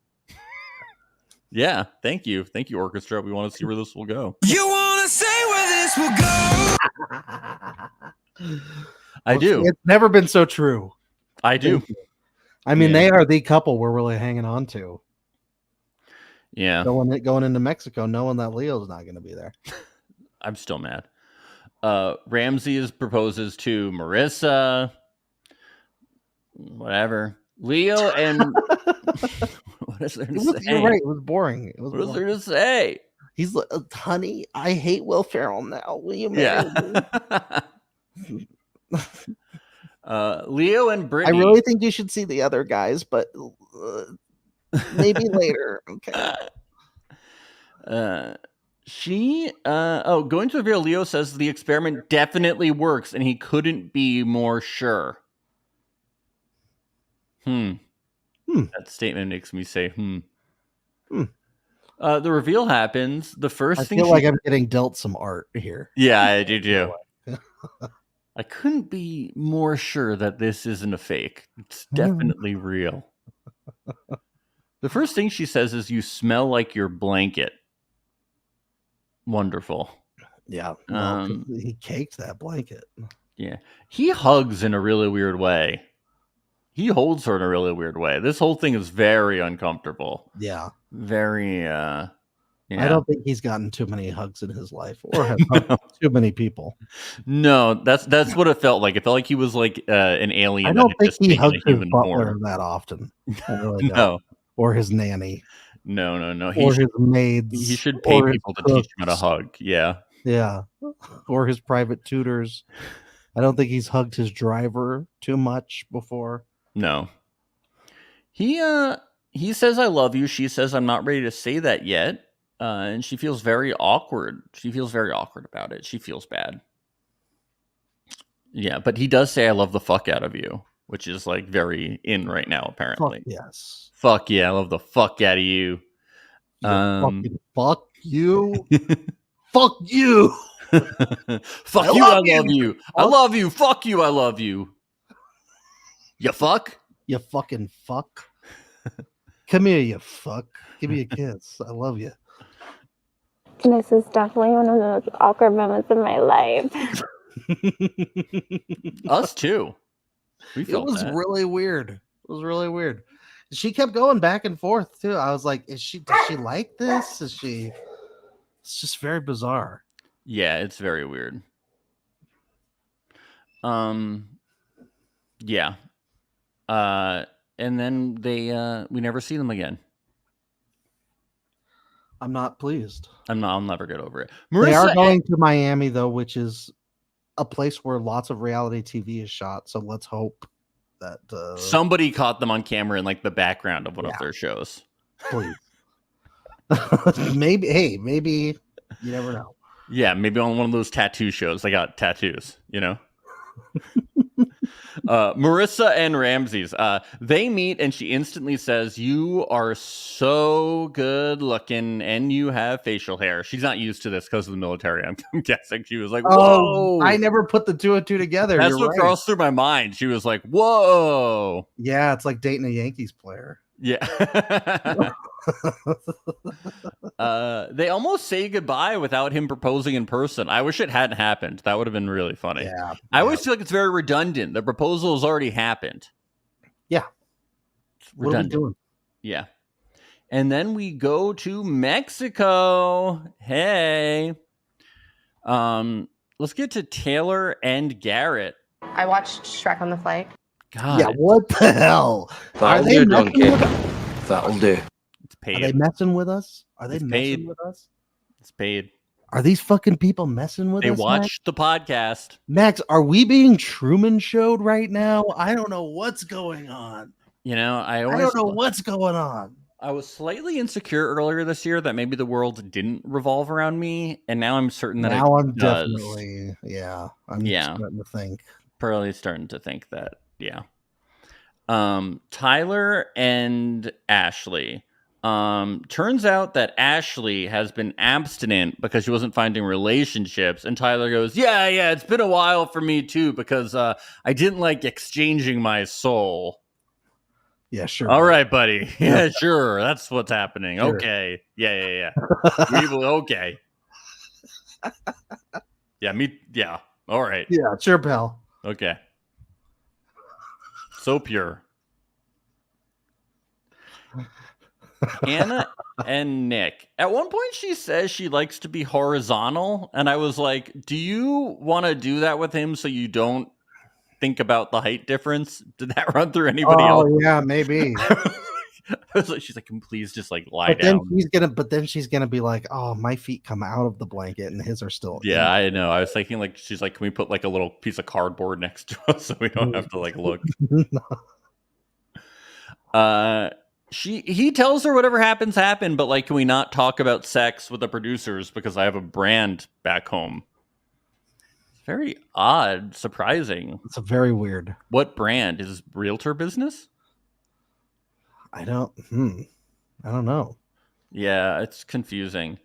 Yeah, thank you, orchestra. We want to see where this will go. You wanna say where this will go? I do. It's never been so true. I do. I mean, they are the couple we're really hanging on to. Yeah. Going into Mexico, knowing that Leo's not going to be there. I'm still mad. Ramses proposes to Marissa. Whatever. Leo and what is there to say? You're right. It was boring. What is there to say? He's like, honey, I hate Will Ferrell now. Will you marry me? Leo and Britney. I really think you should see the other guys, but maybe later. Okay. Going to reveal, Leo says the experiment definitely works and he couldn't be more sure. That statement makes me say, the reveal happens. The first thing I feel like I'm getting dealt some art here. Yeah, I do too. I couldn't be more sure that this isn't a fake. It's definitely real. The first thing she says is, "You smell like your blanket." Wonderful. Yeah. Well, he caked that blanket. Yeah. He hugs in a really weird way. He holds her in a really weird way. This whole thing is very uncomfortable. Yeah. Very, I don't think he's gotten too many hugs in his life or has hugged too many people. No, that's what it felt like. It felt like he was like an alien. I don't think he hugs his butler that often. I really don't. No. Or his nanny. No. Or his maids. He should pay people to teach him how to hug. Yeah. Yeah. Or his private tutors. I don't think he's hugged his driver too much before. No. He says, "I love you." She says, "I'm not ready to say that yet." And she feels very awkward. She feels very awkward about it. She feels bad. Yeah, but he does say, "I love the fuck out of you," which is like very in right now, apparently. Fuck yes. Fuck yeah, I love the fuck out of you. Fuck you. Fuck you. Fuck you, I love you. I love you. Fuck you, I love you. You fuck? You fucking fuck. Come here, you fuck. Give me a kiss. I love you. This is definitely one of those awkward moments in my life. Us too. It was really weird. It was really weird. She kept going back and forth too. I was like, does she like this? It's just very bizarre. Yeah, it's very weird. Yeah. And then we never see them again. I'm not pleased. I'll never get over it. Marissa, they are going to Miami though, which is a place where lots of reality TV is shot. So let's hope that somebody caught them on camera in like the background of one of their shows. Please. Maybe you never know. Yeah, maybe on one of those tattoo shows. They got tattoos, you know. Marissa and Ramses, they meet and she instantly says, "You are so good looking and you have facial hair." She's not used to this because of the military. I'm guessing she was like, "Whoa!" I never put the two and two together. That's what crossed through my mind. She was like, "Whoa!" Yeah, it's like dating a Yankees player. Yeah. They almost say goodbye without him proposing in person. I wish it hadn't happened. That would have been really funny. Yeah. I always feel like it's very redundant. The proposal has already happened. Yeah. It's redundant. What are we doing? Yeah. And then we go to Mexico. Hey. Let's get to Taylor and Garrett. I watched Shrek on the flight. God. Yeah, what the hell? That'll do, donkey. That'll do. It's paid. Are they messing with us? Are they It's messing paid. with us? It's paid. Are these fucking people messing with us? They watched the podcast. Max, are we being Truman Showed right now? I don't know what's going on. You know, I don't know what's going on. I was slightly insecure earlier this year that maybe the world didn't revolve around me, and now I'm certain that it does. Definitely, yeah. I'm starting to think. Probably starting to think that, yeah. Tyler and Ashley. Turns out that Ashley has been abstinent because she wasn't finding relationships, and Tyler goes, yeah, it's been a while for me too because I didn't like exchanging my soul. Yeah, sure. All right, buddy. Yeah, sure. That's what's happening. Sure. Okay. Yeah. Okay. Yeah. All right. Yeah, sure, pal. Okay. So pure. Anna and Nick. At one point, she says she likes to be horizontal, and I was like, "Do you want to do that with him so you don't think about the height difference?" Did that run through anybody else? Oh yeah, maybe. I was like, she's like, "Can please just like lie down?" Then she's gonna be like, "Oh, my feet come out of the blanket, and his are still." Yeah, I know. I was thinking like, she's like, "Can we put like a little piece of cardboard next to us so we don't have to like look?" He tells her whatever happens, but like, can we not talk about sex with the producers because I have a brand back home? It's very odd, surprising. It's a very weird. What brand is realtor business? I don't know. Yeah, it's confusing.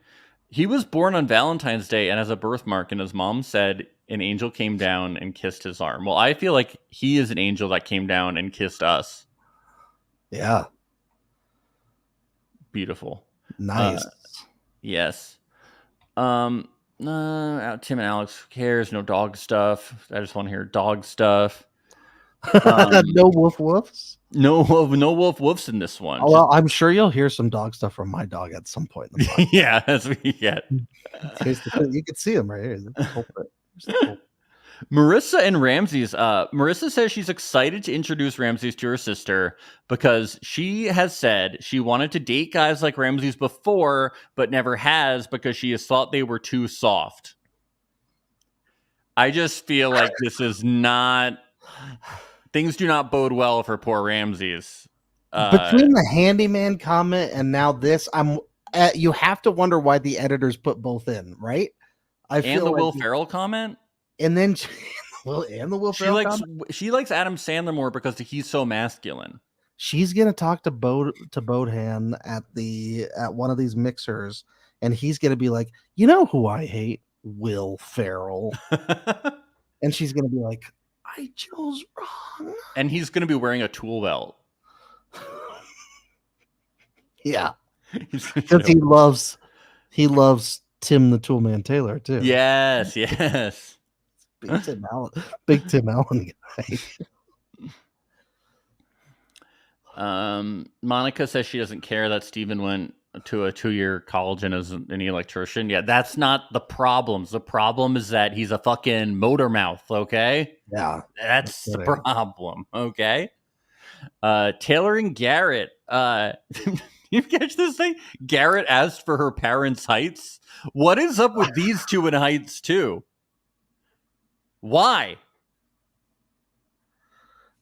He was born on Valentine's Day and has a birthmark, and his mom said an angel came down and kissed his arm. Well, I feel like he is an angel that came down and kissed us. Yeah. Beautiful. Nice. Yes. Tim and Alex, who cares? No dog stuff. I just want to hear dog stuff. No woof woofs. No wolf woofs in this one. Oh, well, I'm sure you'll hear some dog stuff from my dog at some point in the podcast. Yeah, as we get. You can see him right here. Marissa and Ramses. Marissa says she's excited to introduce Ramses to her sister because she has said she wanted to date guys like Ramses before, but never has because she has thought they were too soft. I just feel like this is not... Things do not bode well for poor Ramses. Between the handyman comment and now this, you have to wonder why the editors put both in, right? And the Will Ferrell comment? And then the Will Ferrell comment? She likes Adam Sandler more because he's so masculine. She's gonna talk to Bodhan at one of these mixers, and he's gonna be like, "You know who I hate? Will Ferrell." And she's gonna be like, "I chose wrong." And he's gonna be wearing a tool belt. Yeah, because he loves Tim the Toolman Taylor too. Yes. Big Tim Allen guy. Monica says she doesn't care that Steven went to a 2-year college and is an electrician. Yeah, that's not the problem. The problem is that he's a fucking motor mouth, okay? Yeah. That's the problem, okay? Taylor and Garrett. You catch this thing? Garrett asked for her parents' heights. What is up with these two in heights too? Why?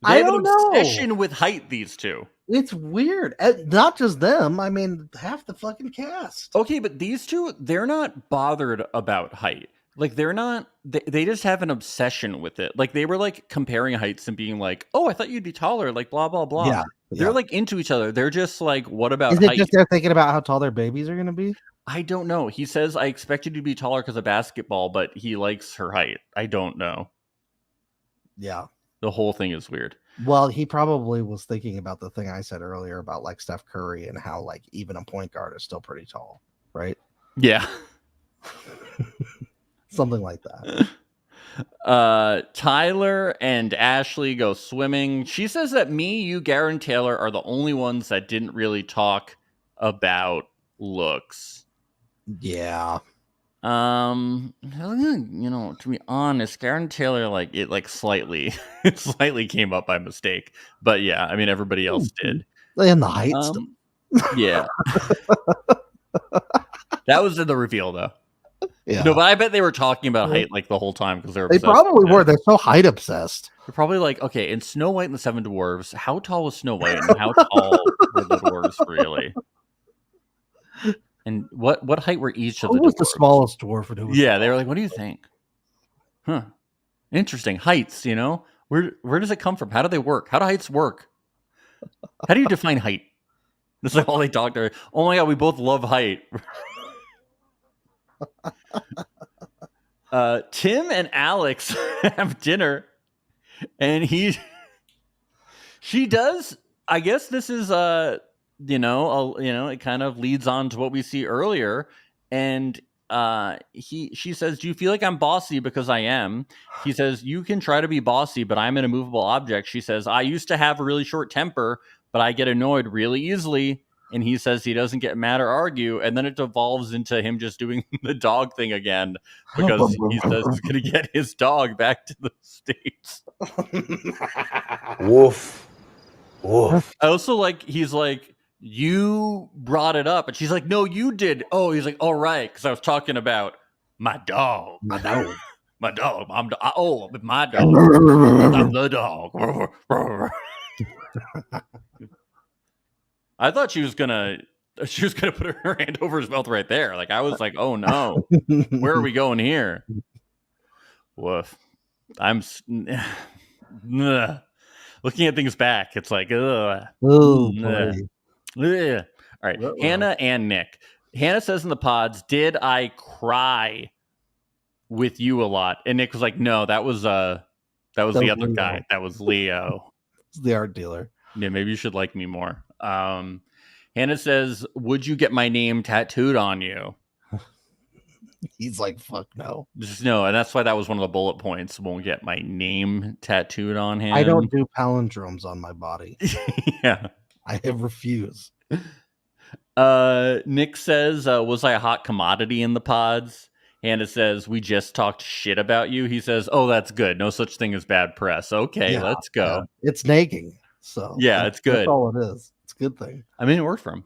They have an obsession with height, these two. It's weird. Not just them. I mean, half the fucking cast. Okay, but these two, they're not bothered about height. Like, they're not... They just have an obsession with it. Like, they were, like, comparing heights and being like, "Oh, I thought you'd be taller," like, blah, blah, blah. Yeah. They're, like, into each other. They're just like, what about height? Is it just they're thinking about how tall their babies are going to be? I don't know. He says, "I expect you to be taller because of basketball," but he likes her height. I don't know. Yeah. The whole thing is weird. Well, he probably was thinking about the thing I said earlier about, like, Steph Curry and how, like, even a point guard is still pretty tall, right? Yeah. Something like that. Tyler and Ashley go swimming. She says that me, you, Garrett, and Taylor are the only ones that didn't really talk about looks. Yeah. To be honest, Garrett and Taylor, it slightly came up by mistake. But yeah, I mean, everybody else did. And the heights. Yeah. That was in the reveal, though. Yeah. No, but I bet they were talking about height like the whole time because they probably were. They're so height obsessed. They're probably like, okay, in Snow White and the Seven Dwarves, how tall was Snow White and how tall were the dwarves really? And what height were each of the dwarves? Who was the smallest dwarf? Yeah, they were like, what do you think? Huh. Interesting. Heights, you know? Where does it come from? How do they work? How do heights work? How do you define height? That's like all they talked about. Oh my god, we both love height. Tim and Alex have dinner, and she does. I guess this is it kind of leads on to what we see earlier, and she says, "Do you feel like I'm bossy? Because I am." He says, "You can try to be bossy, but I'm an immovable object." She says, "I used to have a really short temper, but I get annoyed really easily." and he says he doesn't get mad or argue, and then it devolves into him just doing the dog thing again because he says he's going to get his dog back to the States. Woof. Woof. I also he's like, you brought it up, and she's like, no, you did. Oh, he's like, all right, because I was talking about my dog. My dog. My dog. My dog. I'm the dog. I thought she was gonna put her hand over his mouth right there. I was like, oh no, where are we going here? Woof. I'm looking at things back. It's like, ugh. Oh, ugh. All right, Hannah and Nick. Hannah says in the pods, "Did I cry with you a lot?" And Nick was like, "No, that was the other Leo guy. That was Leo." It's the art dealer. Yeah, maybe you should like me more. Hannah says, "Would you get my name tattooed on you?" He's like, "Fuck no." Just no, and that's why that was one of the bullet points. Won't get my name tattooed on him. I don't do palindromes on my body. Yeah, I refuse. Nick says, "Was I a hot commodity in the pods?" Hannah says, "We just talked shit about you." He says, "Oh, that's good. No such thing as bad press." Okay, let's go. Yeah. It's nagging. So yeah, it's good. That's all it is. It's a good thing. I mean, it worked for him.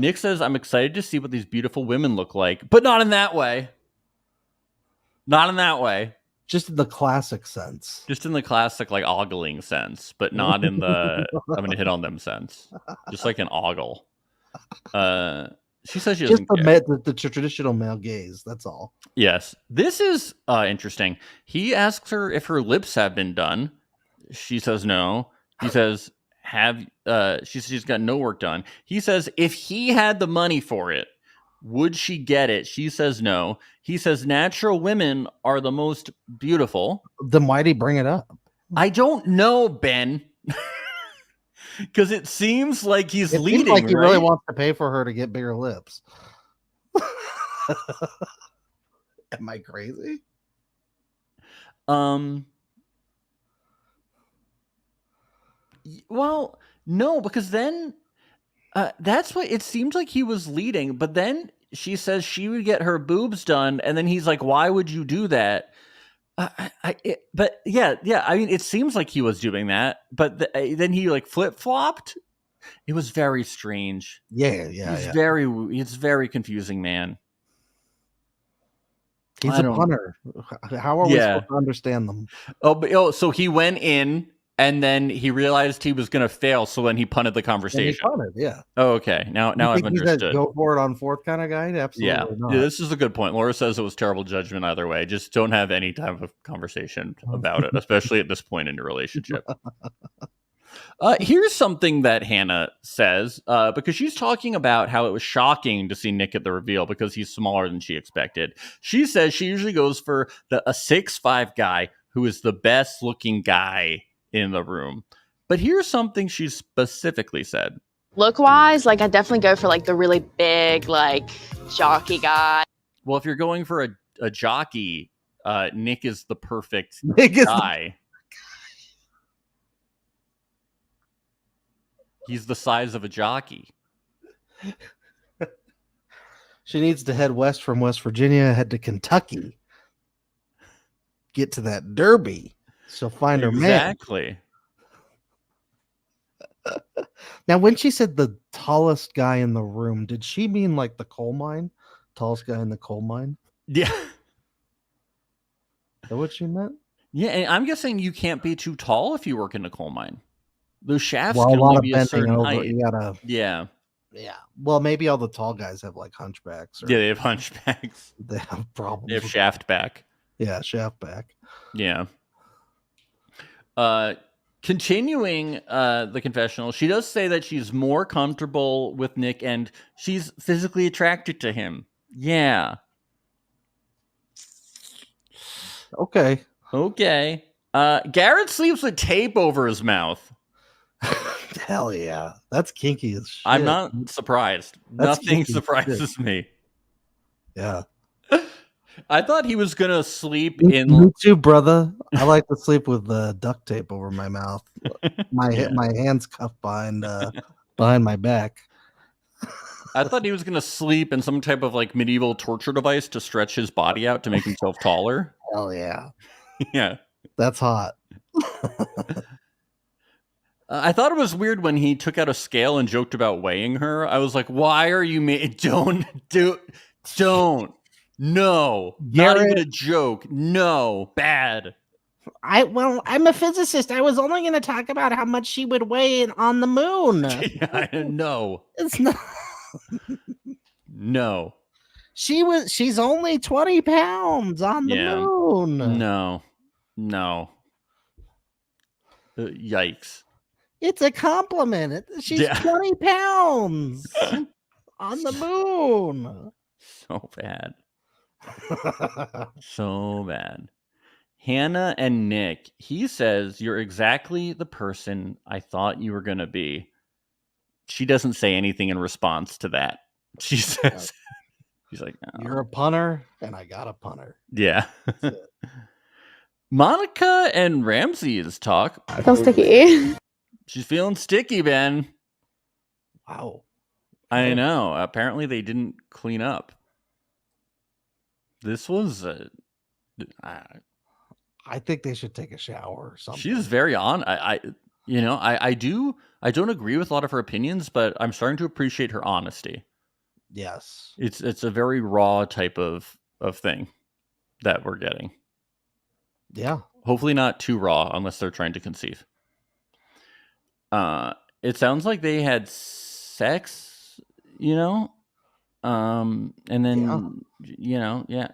Nick says, "I'm excited to see what these beautiful women look like, but not in that way. Not in that way. Just in the classic sense. Just in the classic, ogling sense, but not in the I'm going to hit on them sense. Just like an ogle." She says she doesn't care. The traditional male gaze. That's all. Yes. This is interesting. He asks her if her lips have been done. She says no. He says, she says she's got no work done. He says, if he had the money for it, would she get it? She says no. He says natural women are the most beautiful. Then why'd he bring it up? I don't know, Ben. Because it seems like he's leading. Seems like he really wants to pay for her to get bigger lips. Am I crazy? Well, no, because then that's what it seemed like he was leading. But then she says she would get her boobs done, and then he's like, "Why would you do that?" But yeah. I mean, it seems like he was doing that, but then he flip flopped. It was very strange. Yeah. It's very confusing, man. He's a punter. How are we supposed to understand them? So he went in. And then he realized he was going to fail, so then he punted the conversation. He punted, yeah. Oh, okay. Now I've understood. He's a go for it on fourth kind of guy? Absolutely not. Yeah, this is a good point. Laura says it was terrible judgment either way. Just don't have any type of conversation about it, especially at this point in your relationship. Here's something that Hannah says, because she's talking about how it was shocking to see Nick at the reveal because he's smaller than she expected. She says she usually goes for a 6'5" guy who is the best looking guy in the room. But here's something she specifically said. Look wise, I definitely go for the really big, jockey guy. Well, if you're going for a jockey, Nick is the perfect guy. He's the size of a jockey. She needs to head west from West Virginia, head to Kentucky, get to that Derby. She'll find her man. Exactly. Now, when she said the tallest guy in the room, did she mean the coal mine? Tallest guy in the coal mine? Yeah. Is that what she meant? Yeah, and I'm guessing you can't be too tall if you work in a coal mine. Those shafts can only be a certain height. Yeah. Yeah. Well, maybe all the tall guys have hunchbacks. Yeah, they have hunchbacks. They have problems. They have shaft back. Yeah, shaft back. Yeah. Continuing the confessional, she does say that she's more comfortable with Nick and she's physically attracted to him. Yeah. Okay. Garrett sleeps with tape over his mouth. Hell yeah. That's kinky as shit. I'm not surprised. Nothing surprises me. Yeah. I thought he was gonna sleep in. Me too, brother. I like to sleep with duct tape over my mouth. My hands cuffed behind my back. I thought he was going to sleep in some type of like medieval torture device to stretch his body out to make himself taller. Hell yeah. Yeah. That's hot. I thought it was weird when he took out a scale and joked about weighing her. I was like, why are you don't. No. Not even a joke. No. Bad. I'm a physicist. I was only going to talk about how much she would weigh on the moon. No. It's not. No. She's only 20 pounds on the moon. No. Yikes. It's a compliment. She's 20 pounds on the moon. So bad. So bad. Hannah and Nick, he says, you're exactly the person I thought you were going to be. She doesn't say anything in response to that. She says, she's like, oh. You're a punter, and I got a punter. Yeah. Monica and Ramsey's talk. I feel sticky. She's feeling sticky, Ben. Wow. I know. Apparently they didn't clean up. This was I think they should take a shower or something. She's very on. I don't agree with a lot of her opinions, but I'm starting to appreciate her honesty. Yes. It's a very raw type of thing that we're getting. Yeah. Hopefully not too raw unless they're trying to conceive. It sounds like they had sex, and then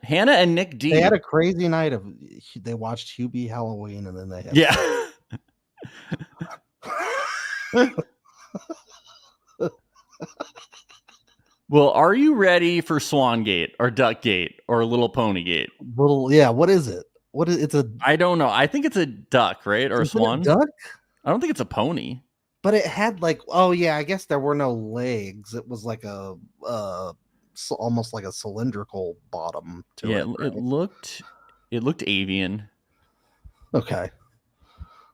Hannah and Nick D. They had a crazy night they watched Hubie Halloween, and then they had Well, are you ready for Swangate or Duckgate or Little Ponygate? What is it? I don't know. I think it's a duck, right? Or a swan? A duck? I don't think it's a pony. But it had I guess there were no legs. It was like almost like a cylindrical bottom to it. Yeah, it looked avian. Okay.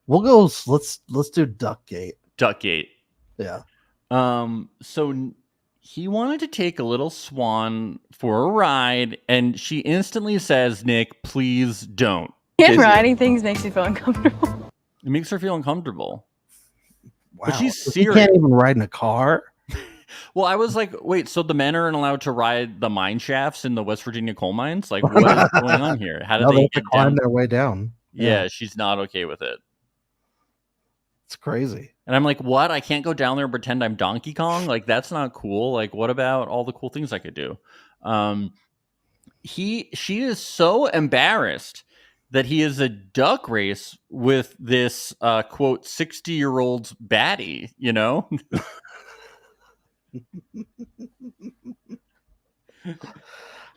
We'll go let's do Duckgate. Duckgate. Yeah. So he wanted to take a little swan for a ride, and she instantly says, Nick, please don't. Riding things makes me feel uncomfortable. It makes her feel uncomfortable. Wow. But she's serious. You can't even ride in a car? Well, I was like, wait, so the men aren't allowed to ride the mine shafts in the West Virginia coal mines? Like, what is going on here? How do they get climb their way down? Yeah, she's not okay with it. It's crazy. And I'm like, what? I can't go down there and pretend I'm Donkey Kong? Like, that's not cool. Like, what about all the cool things I could do? She is so embarrassed that he is a duck race with this, quote, 60-year-old baddie,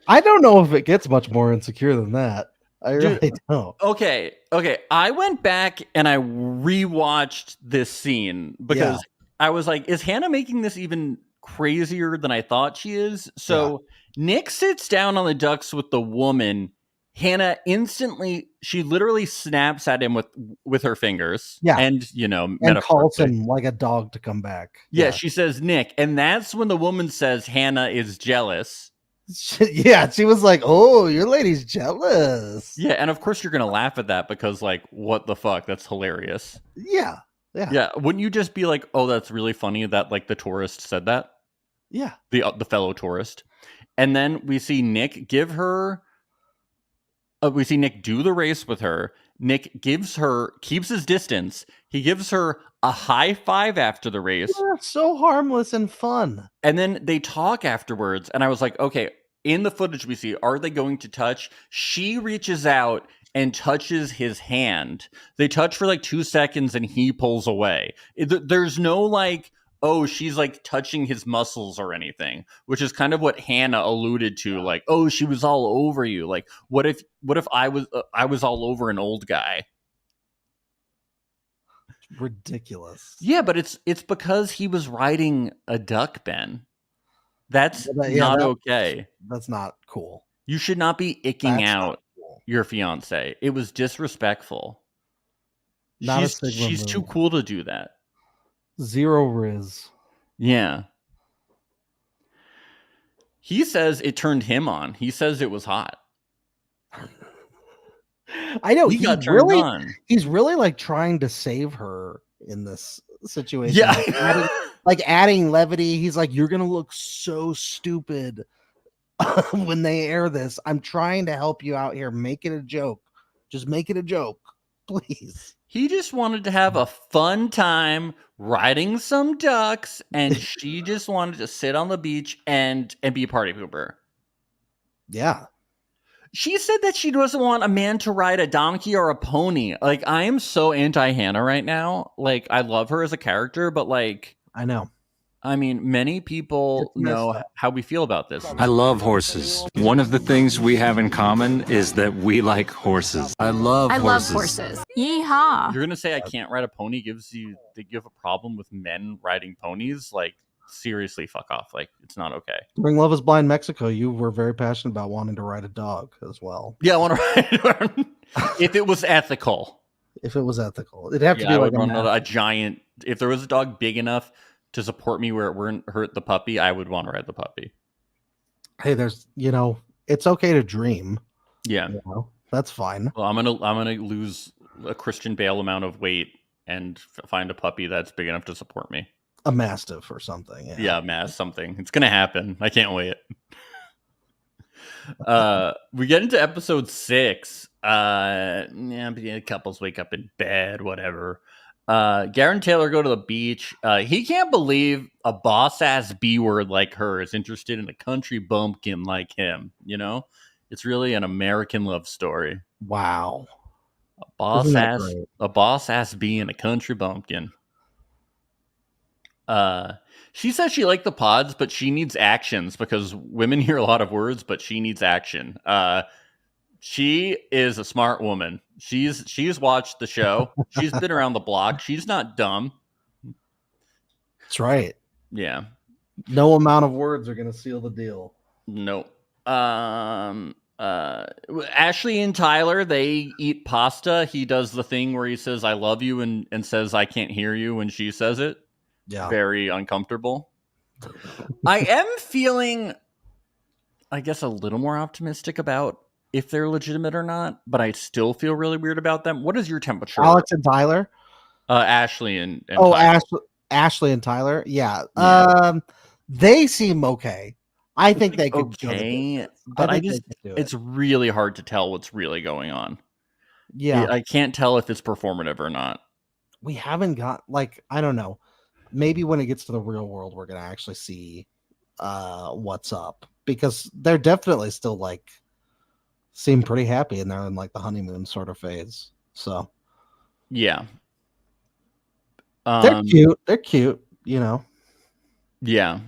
I don't know if it gets much more insecure than that. I really don't. Okay. I went back and I rewatched this scene because I was like, is Hannah making this even crazier than I thought she is? So Nick sits down on the ducks with the woman. Hannah she literally snaps at him with her fingers. Yeah. And, and calls him like a dog to come back. Yeah, she says, Nick. And that's when the woman says Hannah is jealous. Yeah, she was like, oh, your lady's jealous. Yeah, and of course you're going to laugh at that because, like, what the fuck? That's hilarious. Yeah. Wouldn't you just be like, oh, that's really funny that, like, the tourist said that? Yeah. The fellow tourist. And then we see Nick we see Nick do the race with her. Nick keeps his distance. He gives her a high five after the race. Yeah, so harmless and fun. And then they talk afterwards. And I was like, okay, in the footage we see, are they going to touch? She reaches out and touches his hand. They touch for like 2 seconds and he pulls away. There's no like, oh, she's like touching his muscles or anything, which is kind of what Hannah alluded to. Like, oh, she was all over you. Like, what if I was all over an old guy? Ridiculous. Yeah, but it's because he was riding a duck, Ben. That's not okay. That's not cool. You should not be icking out your fiance. It was disrespectful. She's too cool to do that. Zero riz. Yeah. He says it turned him on. He says it was hot. I know he got turned on. He's really like trying to save her in this situation. Yeah, adding levity. He's like, you're gonna look so stupid when they air this. I'm trying to help you out here. Make it a joke. Just make it a joke, please. He just wanted to have a fun time riding some ducks, and she just wanted to sit on the beach and be a party pooper. Yeah. She said that she doesn't want a man to ride a donkey or a pony. Like, I am so anti-Hannah right now. Like, I love her as a character, but like... I know. I mean, many people know how we feel about this. I love horses. One of the things we have in common is that we like horses. I love horses. Yeehaw. You're going to say I can't ride a pony you have a problem with men riding ponies? Like, seriously, fuck off. Like, it's not okay. During Love is Blind Mexico, you were very passionate about wanting to ride a dog as well. Yeah, I want to ride if it was ethical. If it was ethical. It'd have to be I like would run a giant... If there was a dog big enough to support me where it wouldn't hurt the puppy, I would want to ride the puppy. Hey, there's, it's okay to dream. Yeah. That's fine. Well, I'm gonna lose a Christian Bale amount of weight and find a puppy that's big enough to support me. A mastiff or something. Yeah, something. It's gonna happen. I can't wait. We get into episode 6. Couples wake up in bed, whatever. Garen and Taylor go to the beach. He can't believe a boss-ass B-word like her is interested in a country bumpkin like him, It's really an American love story. Wow. A boss-ass B and a country bumpkin. She says she liked the pods, but she needs actions because women hear a lot of words, but she needs action. She is a smart woman. She's watched the show. She's been around the block. She's not dumb. That's right. Yeah. No amount of words are going to seal the deal. No. Ashley and Tyler, they eat pasta. He does the thing where he says, I love you, and says, I can't hear you when she says it. Yeah. Very uncomfortable. I am feeling, I guess, a little more optimistic about if they're legitimate or not, but I still feel really weird about them. What is your temperature? Alex and Tyler? Ashley and Tyler. Ashley and Tyler? Yeah. They seem okay. I think they could. Okay. But it's really hard to tell what's really going on. Yeah. I can't tell if it's performative or not. We haven't got, I don't know. Maybe when it gets to the real world, we're going to actually see what's up, because they're definitely still seem pretty happy, and they're in the honeymoon sort of phase. So yeah, they're cute, Yeah,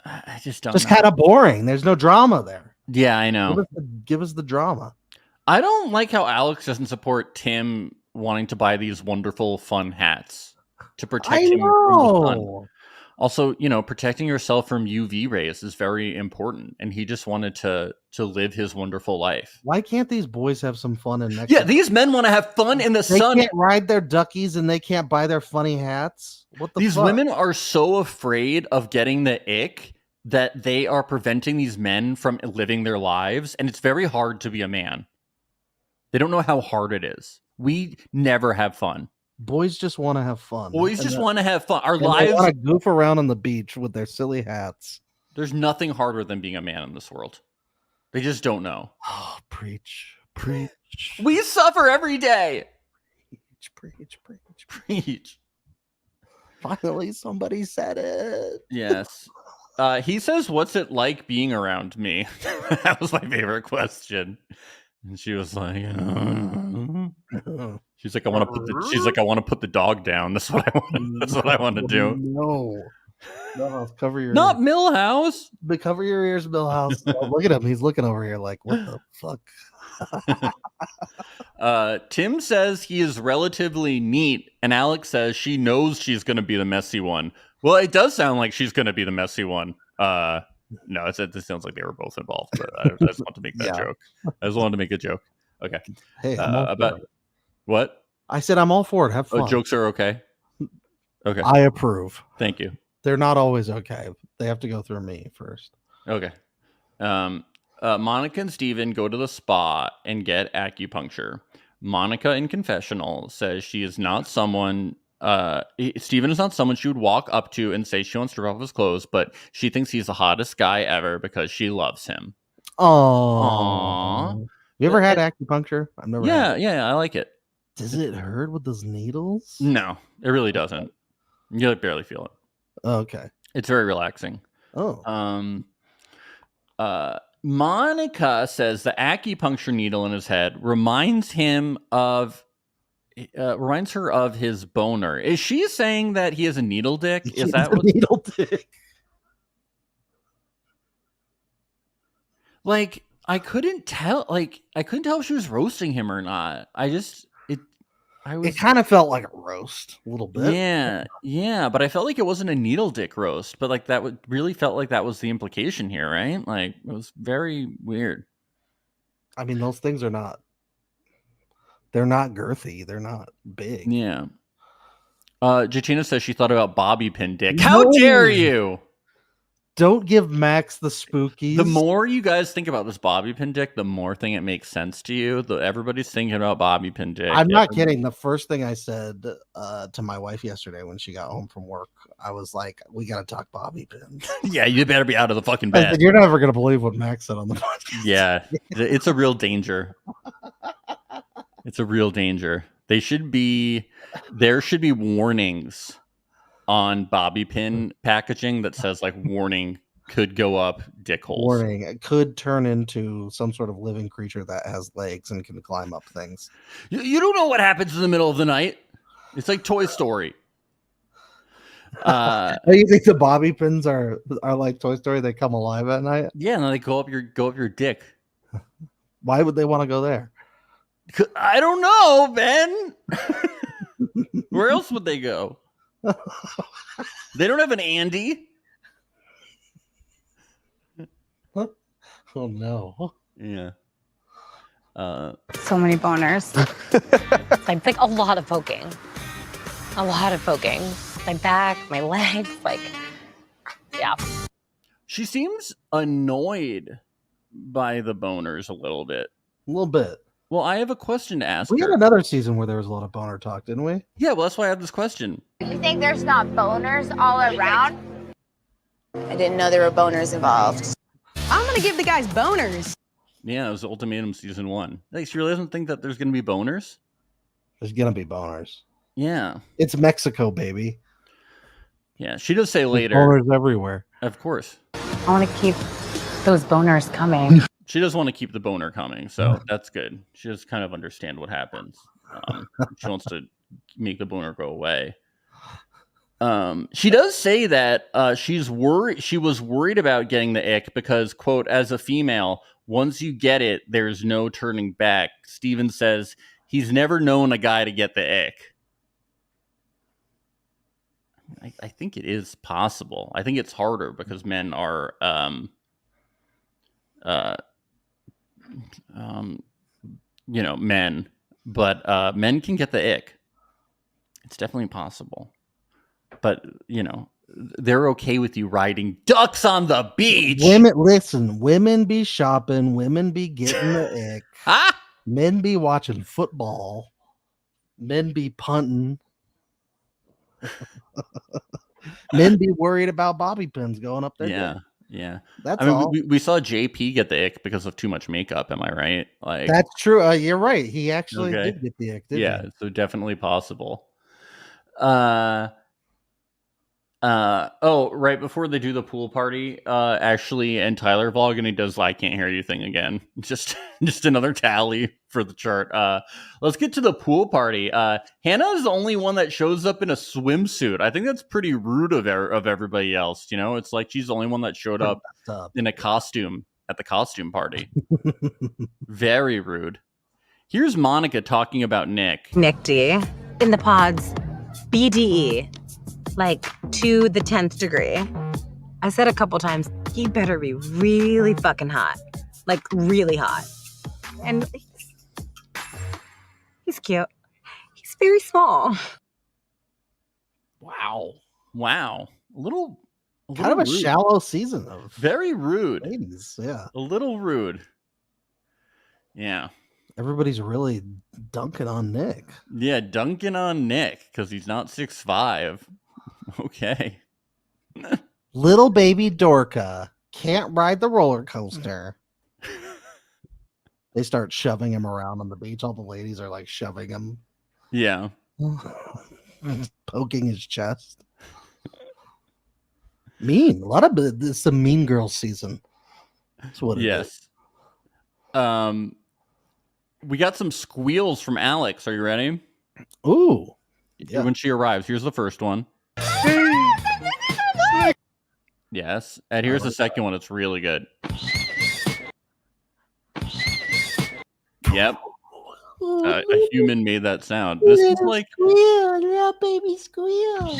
I just don't. Just kind of boring. There's no drama there. Yeah, I know. Give us the drama. I don't like how Alex doesn't support Tim wanting to buy these wonderful fun hats to protect him from the sun. Also, protecting yourself from UV rays is very important, and he just wanted to live his wonderful life. Why can't these boys have some fun in Mexico? Yeah, these men want to have fun in the sun. They can't ride their duckies, and they can't buy their funny hats. What the fuck? These women are so afraid of getting the ick that they are preventing these men from living their lives, and it's very hard to be a man. They don't know how hard it is. We never have fun. Boys just want to have fun. Boys just want to have fun. Our lives. They want to goof around on the beach with their silly hats. There's nothing harder than being a man in this world. They just don't know. Oh, preach. We suffer every day. Preach. Finally, somebody said it. Yes. He says, "What's it like being around me?" That was my favorite question. And she was like, she's like, I want to put the dog down. That's what I want. That's what I want to do. No, cover your not Millhouse. But cover your ears, Millhouse. Oh, look at him. He's looking over here like, what the fuck? Tim says he is relatively neat, and Alex says she knows she's going to be the messy one. Well, it does sound like she's going to be the messy one. No, it sounds like they were both involved, but I just want to make that joke. I just wanted to make a joke. Okay. Hey, about what? I said I'm all for it. Have fun. Jokes are okay. Okay. I approve. Thank you. They're not always okay. They have to go through me first. Okay. Monica and Steven go to the spa and get acupuncture. Monica in confessional says she is not someone Steven is not someone she would walk up to and say she wants to rip off his clothes, but she thinks he's the hottest guy ever because she loves him. Oh, you ever had acupuncture? I've never. Yeah, I like it. Does it hurt with those needles? No, it really doesn't. You barely feel it. Okay, it's very relaxing. Oh, Monica says the acupuncture needle in his head reminds her of his boner. Is she saying that he has a needle dick? Is that what needle dick? Like, I couldn't tell if she was roasting him or not. It kind of felt like a roast a little bit. Yeah, but I felt like it wasn't a needle dick roast, but like that really felt like that was the implication here, right? Like, it was very weird. I mean, those things are not. They're not girthy. They're not big. Yeah. Jachina says she thought about bobby pin dick. How dare you? Don't give Max the spookies. The more you guys think about this bobby pin dick, the more thing it makes sense to you. Everybody's thinking about bobby pin dick. I'm not kidding. The first thing I said to my wife yesterday when she got home from work, I was like, "We got to talk bobby pins." Yeah, you better be out of the fucking bed. Said, you're never gonna believe what Max said on the podcast. Yeah, it's a real danger. It's a real danger. There should be warnings on bobby pin packaging that says like warning, could go up dick holes. Warning, it could turn into some sort of living creature that has legs and can climb up things. You don't know what happens in the middle of the night. It's like Toy Story. You think the bobby pins are like Toy Story? They come alive at night? Yeah, and then they go up your dick. Why would they want to go there? I don't know, Ben. Where else would they go? They don't have an Andy. Oh no. Yeah. So many boners. like a lot of poking. A lot of poking. My back, my legs, yeah. She seems annoyed by the boners a little bit. A little bit. Well, I have a question to ask. We had another season where there was a lot of boner talk, didn't we? Yeah, well, that's why I have this question. You think there's not boners all around? I didn't know there were boners involved. I'm gonna give the guys boners. Yeah, it was Ultimatum season 1. Like, she really doesn't think that there's gonna be boners? There's gonna be boners. Yeah. It's Mexico, baby. Yeah, she does say later. Boners everywhere. Of course. I want to keep those boners coming. She does want to keep the boner coming, so that's good. She does kind of understand what happens. She wants to make the boner go away. She does say that she's worried. She was worried about getting the ick because, quote, as a female, once you get it, there's no turning back. Steven says he's never known a guy to get the ick. I think it is possible. I think it's harder because men are men, but men can get the ick. It's definitely possible. But, they're okay with you riding ducks on the beach. Women be shopping, women be getting the ick. Men be watching football. Men be punting. Men be worried about bobby pins going up there. Yeah. That's all. We saw JP get the ick because of too much makeup. Am I right? Like, that's true. You're right. He actually did get the ick. Yeah, so definitely possible. Right before they do the pool party, Ashley and Tyler vlog, and he does I can't hear you thing again. Just another tally for the chart. Let's get to the pool party. Hannah is the only one that shows up in a swimsuit. I think that's pretty rude of everybody else. It's like she's the only one that showed up in a costume at the costume party. Very rude. Here's Monica talking about Nick. Nick D. In the pods. BDE. Like to the 10th degree. I said a couple times, he better be really fucking hot. Like really hot. And he's cute. He's very small. Wow. A little Kind of a shallow season of very rude. Ladies, yeah. A little rude. Yeah. Everybody's really dunking on Nick. Yeah, dunking on Nick because he's not 6'5". Okay. Little baby Dorca can't ride the roller coaster. They start shoving him around on the beach. All the ladies are like shoving him. Yeah. Poking his chest. Mean. A lot of this is a Mean Girl season. That's what it is. We got some squeals from Alex. Are you ready? Ooh. Yeah. When she arrives, here's the first one. Yes. And here's the second one. It's really good. Yep. A human made that sound. This is like squeal, little baby squeal.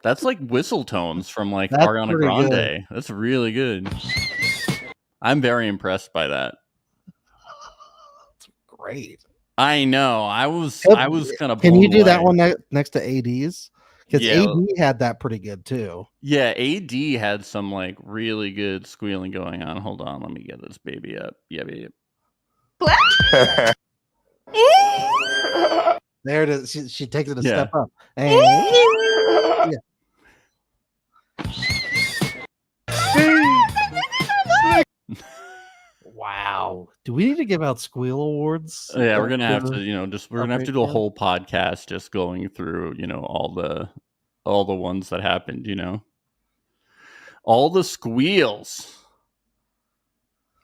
That's like whistle tones from like Ariana Grande. Good. That's really good. I'm very impressed by that. That's great. I know. I was kind of. Can you do that one next to AD's? Because AD had that pretty good too. Yeah, AD had some like really good squealing going on. Hold on, let me get this baby up. Yeah, baby. There it is. She takes it a step up. And, wow. Do we need to give out squeal awards? Yeah, we're gonna have to, we're gonna have to do a whole podcast just going through, all the ones that happened, all the squeals.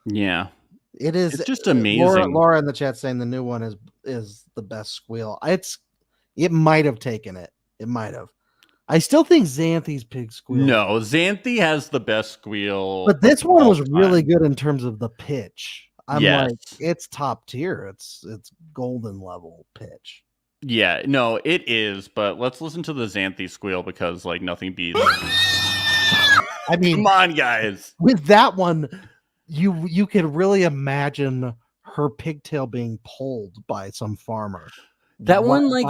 Yeah. It's just amazing. Laura in the chat saying the new one is the best squeal. It might have taken it. It might have. I still think Xanthi's pig squeal. No, Xanthi has the best squeal. But this one was really good in terms of the pitch. I'm yes. like, it's top tier. It's golden level pitch. Yeah, no, it is. But let's listen to the Xanthi squeal because like nothing beats. I mean, come on, guys. With that one, you could really imagine her pigtail being pulled by some farmer. That one, like,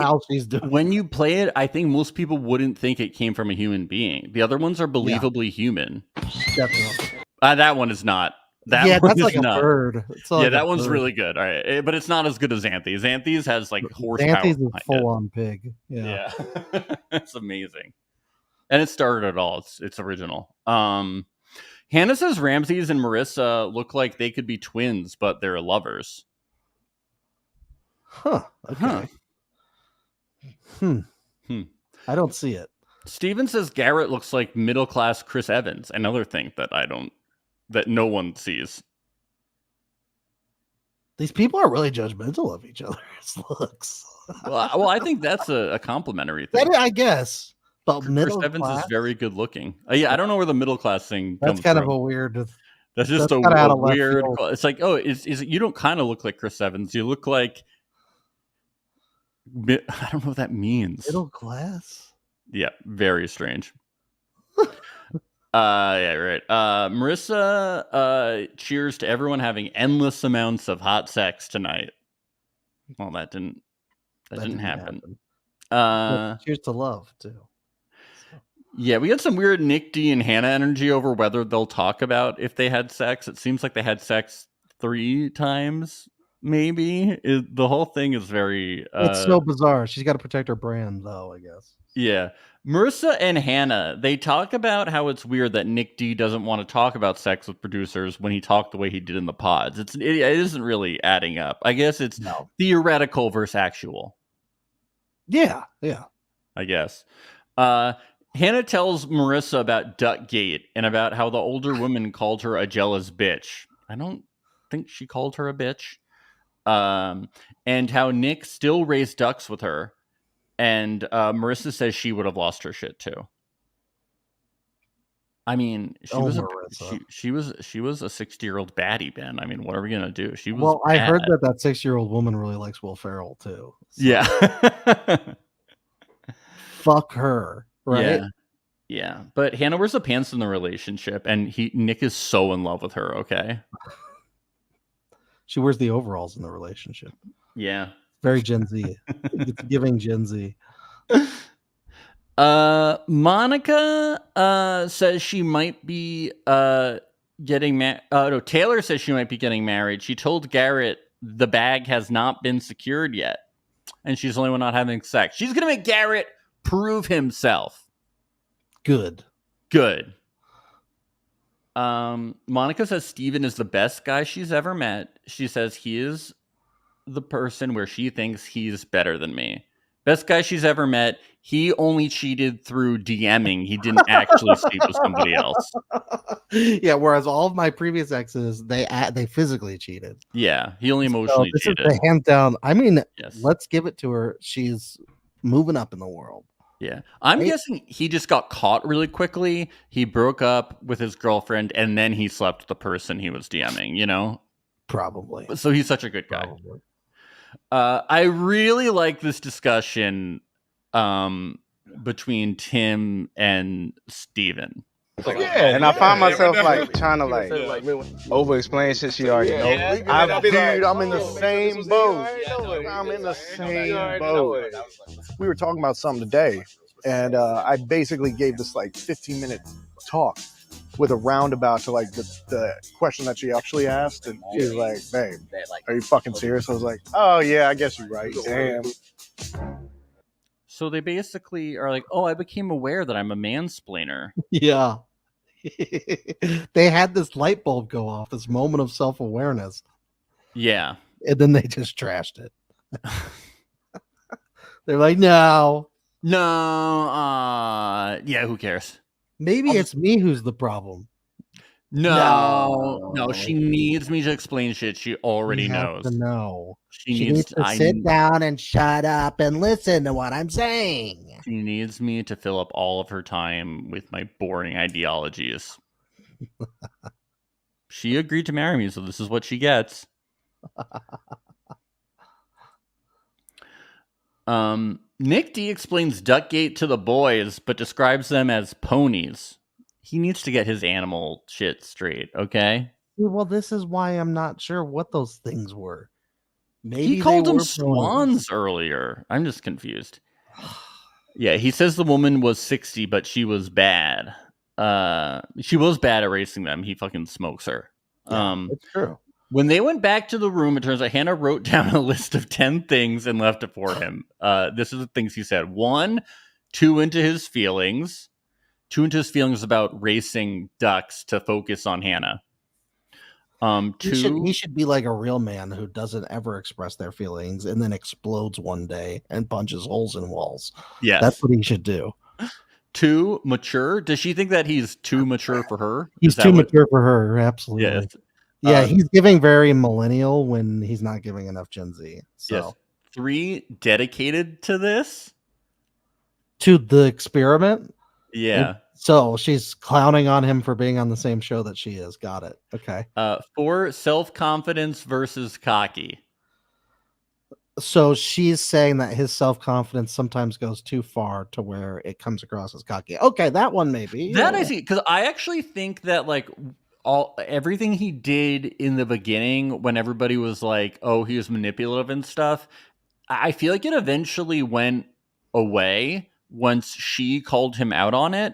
when you play it, I think most people wouldn't think it came from a human being. The other ones are believably human. Definitely. That one is not. That's like a bird. That one's really good. All right, but it's not as good as Xanthi's. Xanthi's has like horsepower. Xanthi's is full-on pig. Yeah. It's amazing, and it started it all. It's original. Hannah says Ramses and Marissa look like they could be twins, but they're lovers. Huh. Okay. I don't see it. Steven says Garrett looks like middle-class Chris Evans. Another thing that that no one sees. These people are really judgmental of each other's looks. well, I think that's a complimentary thing. I guess. But Chris Evans is very good looking. I don't know where the middle class thing comes That's kind from. of a weird. That's just a weird. It's like, is it? You don't kind of look like Chris Evans. You look like. I don't know what that means. Middle class. Yeah, very strange. Yeah, right. Marissa cheers to everyone having endless amounts of hot sex tonight. Well, that didn't happen. Cheers to love too. Yeah, we had some weird Nick D and Hannah energy over whether they'll talk about if they had sex. It seems like they had sex 3 times, maybe. The whole thing is very... it's so bizarre. She's got to protect her brand, though, I guess. Yeah. Marissa and Hannah, they talk about how it's weird that Nick D doesn't want to talk about sex with producers when he talked the way he did in the pods. It isn't really adding up. I guess it's theoretical versus actual. Yeah. I guess. Hannah tells Marissa about Duckgate and about how the older woman called her a jealous bitch. I don't think she called her a bitch. And how Nick still raised ducks with her. And Marissa says she would have lost her shit too. I mean, she was a 60-year-old baddie, Ben. I mean, what are we gonna do? She was. Well, I heard that 6-year-old woman really likes Will Ferrell too. So. Yeah. Fuck her, right? Yeah. But Hannah wears the pants in the relationship, and Nick is so in love with her. Okay. She wears the overalls in the relationship. Yeah. Very Gen Z. It's giving Gen Z. Monica says she might be getting married. No, Taylor says she might be getting married. She told Garrett the bag has not been secured yet, and she's the only one not having sex. She's gonna make Garrett prove himself. Good. Monica says Steven is the best guy she's ever met. She says he is the person where she thinks he's better than me. Best guy she's ever met. He only cheated through DMing. He didn't actually sleep with somebody else. Yeah, whereas all of my previous exes, they physically cheated. Yeah, he only emotionally cheated. This is the hands down. I mean, yes. Let's give it to her. She's moving up in the world. Yeah, I'm guessing he just got caught really quickly. He broke up with his girlfriend, and then he slept with the person he was DMing, you know? Probably. So he's such a good guy. Probably. I really like this discussion between Tim and Steven. Yeah, and I find myself like trying to like over-explain shit she already knows. I'm in the same boat. I'm in the same boat. We were talking about something today, and I basically gave this like 15-minute talk with a roundabout to like the question that she actually asked, and she was like, "Babe, are you fucking serious?" I was like, "Oh yeah, I guess you're right." Damn. So they basically are like, "Oh, I became aware that I'm a mansplainer." Yeah. They had this light bulb go off, this moment of self-awareness. Yeah. And then they just trashed it. They're like, no, yeah, who cares? Maybe it's me who's the problem. No, she needs me to explain shit she already knows. No, she needs to sit down and shut up and listen to what I'm saying. She needs me to fill up all of her time with my boring ideologies. She agreed to marry me, so this is what she gets. Nick D explains Duckgate to the boys, but describes them as ponies. He needs to get his animal shit straight, okay? Well, this is why I'm not sure what those things were. Maybe he called them swans earlier. I'm just confused. Yeah, he says the woman was 60, but she was bad. She was bad at racing them. He fucking smokes her. Yeah, it's true. When they went back to the room, it turns out Hannah wrote down a list of 10 things and left it for him. This is the things he said. 1, too into his feelings. Too into his feelings about racing ducks to focus on Hannah. 2, he should be like a real man who doesn't ever express their feelings and then explodes one day and punches holes in walls. Yeah, that's what he should do. 2, mature. Does she think that he's too mature for her? He's too mature for her. Absolutely. Yes. Yeah, he's giving very millennial when he's not giving enough Gen Z. So. Yes. 3, dedicated to this? To the experiment? Yeah. And so she's clowning on him for being on the same show that she is. Got it. Okay. 4, self-confidence versus cocky. So she's saying that his self-confidence sometimes goes too far to where it comes across as cocky. Okay, that one maybe. That I see, because I actually think that like everything he did in the beginning when everybody was like, oh, he was manipulative and stuff, I feel like it eventually went away once she called him out on it.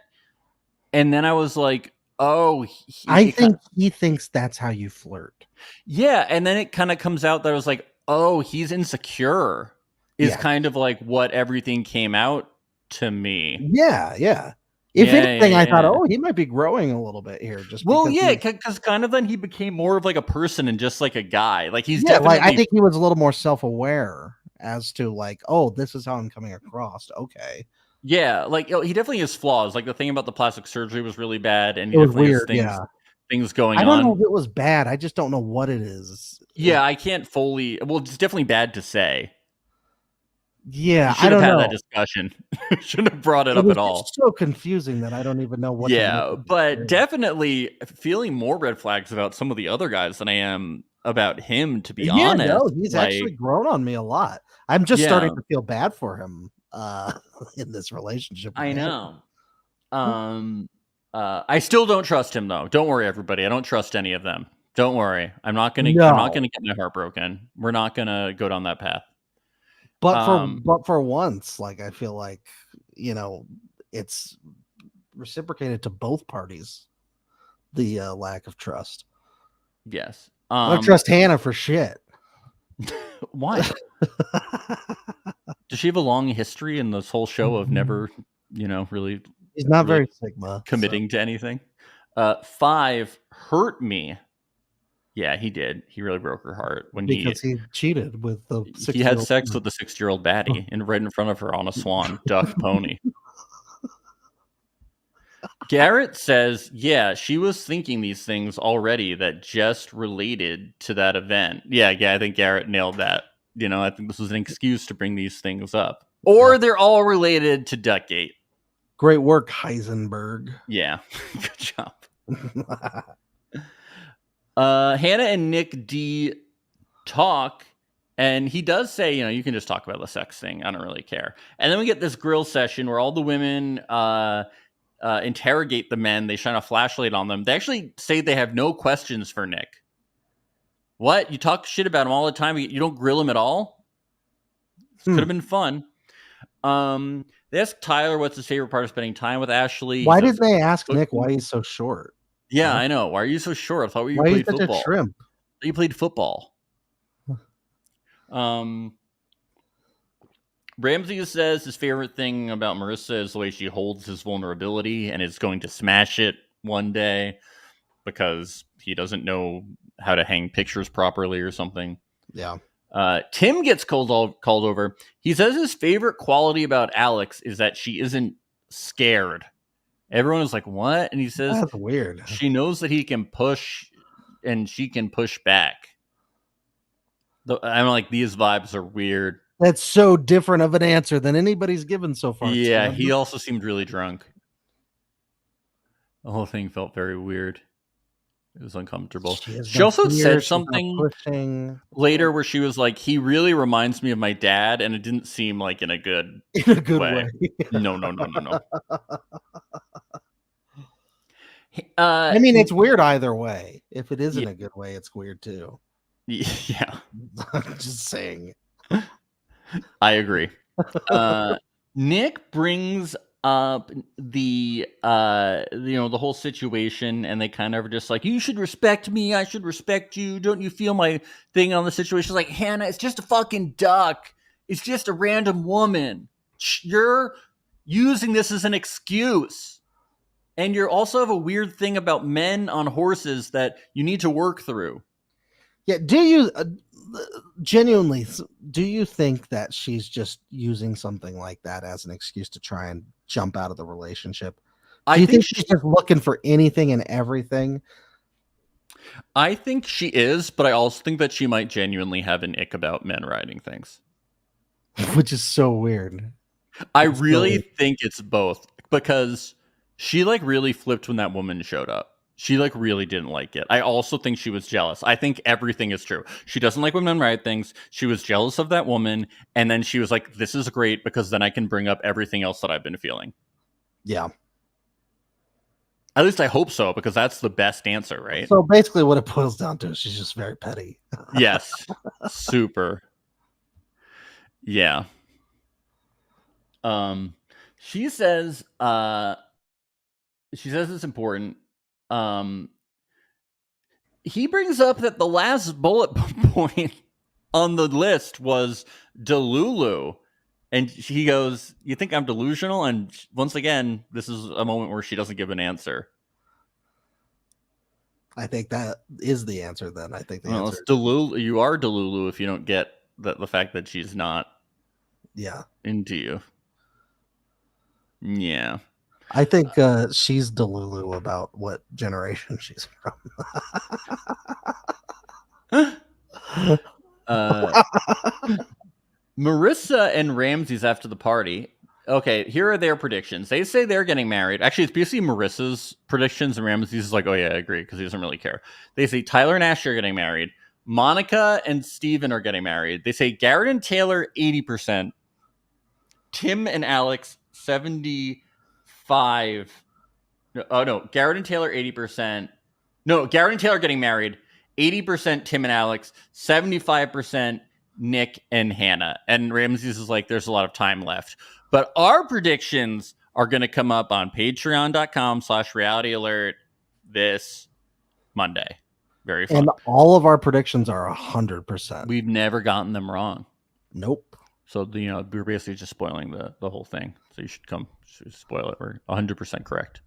And then I was like, oh, I think he thinks that's how you flirt. Yeah. And then it kind of comes out that I was like, oh, he's insecure is kind of like what everything came out to me. Yeah. Yeah. If anything, I thought, oh, he might be growing a little bit here. Just because kind of then he became more of like a person and just like a guy. Like he's definitely. Like I think he was a little more self-aware as to like, oh, this is how I'm coming across. Okay. Yeah, like he definitely has flaws. Like the thing about the plastic surgery was really bad, and it was weird. Things going on. I don't know if it was bad. I just don't know what it is. Yeah, I can't fully. Well, it's definitely bad to say. Yeah, I don't know. That discussion. Shouldn't have brought it up at all. It's so confusing that I don't even know what. Yeah, but definitely feeling more red flags about some of the other guys than I am about him. To be honest, no, he's actually grown on me a lot. I'm just starting to feel bad for him in this relationship. I know. I still don't trust him though. Don't worry, everybody. I don't trust any of them. Don't worry. I'm not gonna get my heart broken. We're not gonna go down that path. But for once, like I feel like, it's reciprocated to both parties. The lack of trust. Yes. I don't trust Hannah for shit. Why? Does she have a long history in this whole show of never, really? He's not really very Sigma committing to anything. 5 hurt me. Yeah, he did. He really broke her heart because he cheated with the 6-year-old. He had sex with the 6-year-old baddie and right in front of her on a swan, duck, pony. Garrett says, yeah, she was thinking these things already that just related to that event. Yeah, I think Garrett nailed that. I think this was an excuse to bring these things up. Or they're all related to Duckgate. Great work, Heisenberg. Yeah, good job. Hannah and Nick D talk, and he does say, you can just talk about the sex thing. I don't really care. And then we get this grill session where all the women interrogate the men. They shine a flashlight on them. They actually say they have no questions for Nick. What? You talk shit about him all the time. You don't grill him at all? Could have been fun. They ask Tyler what's his favorite part of spending time with Ashley. Why did they ask Nick why he's so short? Yeah, I know. Why are you so short? I thought you played football. Why are you such a shrimp? You played football. Ramsey says his favorite thing about Marissa is the way she holds his vulnerability and is going to smash it one day because he doesn't know how to hang pictures properly or something. Yeah. Tim gets called over. He says his favorite quality about Alex is that she isn't scared. Everyone is like, what? And he says, that's weird. She knows that he can push and she can push back. I'm like, these vibes are weird. That's so different of an answer than anybody's given so far. Yeah, he also seemed really drunk. The whole thing felt very weird. It was uncomfortable. She also said something later where she was like, he really reminds me of my dad, and it didn't seem like in a good way. No. I mean, it's weird either way. If it isn't a good way, it's weird too. Yeah. I'm just saying. I agree. Nick brings up the whole situation, and they kind of are just like, you should respect me, I should respect you, don't you feel my thing on the situation? It's like, Hannah, it's just a fucking duck, it's just a random woman, you're using this as an excuse, and you also have a weird thing about men on horses that you need to work through. Yeah, do you genuinely do you think that she's just using something like that as an excuse to try and jump out of the relationship? Do you think she's just looking for anything and everything? I think she is, but I also think that she might genuinely have an ick about men riding things. Which is so weird. I really think it's both, because she really flipped when that woman showed up. She really didn't like it. I also think she was jealous. I think everything is true. She doesn't like when men ride things. She was jealous of that woman. And then she was like, this is great because then I can bring up everything else that I've been feeling. Yeah. At least I hope so, because that's the best answer, right? So basically what it boils down to is she's just very petty. Yes. Super. Yeah. She says it's important. He brings up that the last bullet point on the list was Delulu, and he goes, you think I'm delusional? And once again, this is a moment where she doesn't give an answer. I think that is the answer then. I think the answer is Delulu. You are Delulu if you don't get the fact that she's not into you. Yeah. I think she's Delulu about what generation she's from. Marissa and Ramsey's after the party. Okay, here are their predictions. They say they're getting married. Actually, it's basically Marissa's predictions, and Ramsey's is like, oh yeah, I agree, because he doesn't really care. They say Tyler and Ashley are getting married. Monica and Steven are getting married. They say Garrett and Taylor, 80%. Tim and Alex, 75%. Garrett and Taylor 80%. No, Garrett and Taylor getting married. 80% Tim and Alex, 75% Nick and Hannah. And Ramsey's is like, there's a lot of time left. But our predictions are going to come up on patreon.com/realityalert this Monday. Very fun. And all of our predictions are 100%. We've never gotten them wrong. Nope. So, we're basically just spoiling the whole thing. So you should spoil it. We're 100% correct.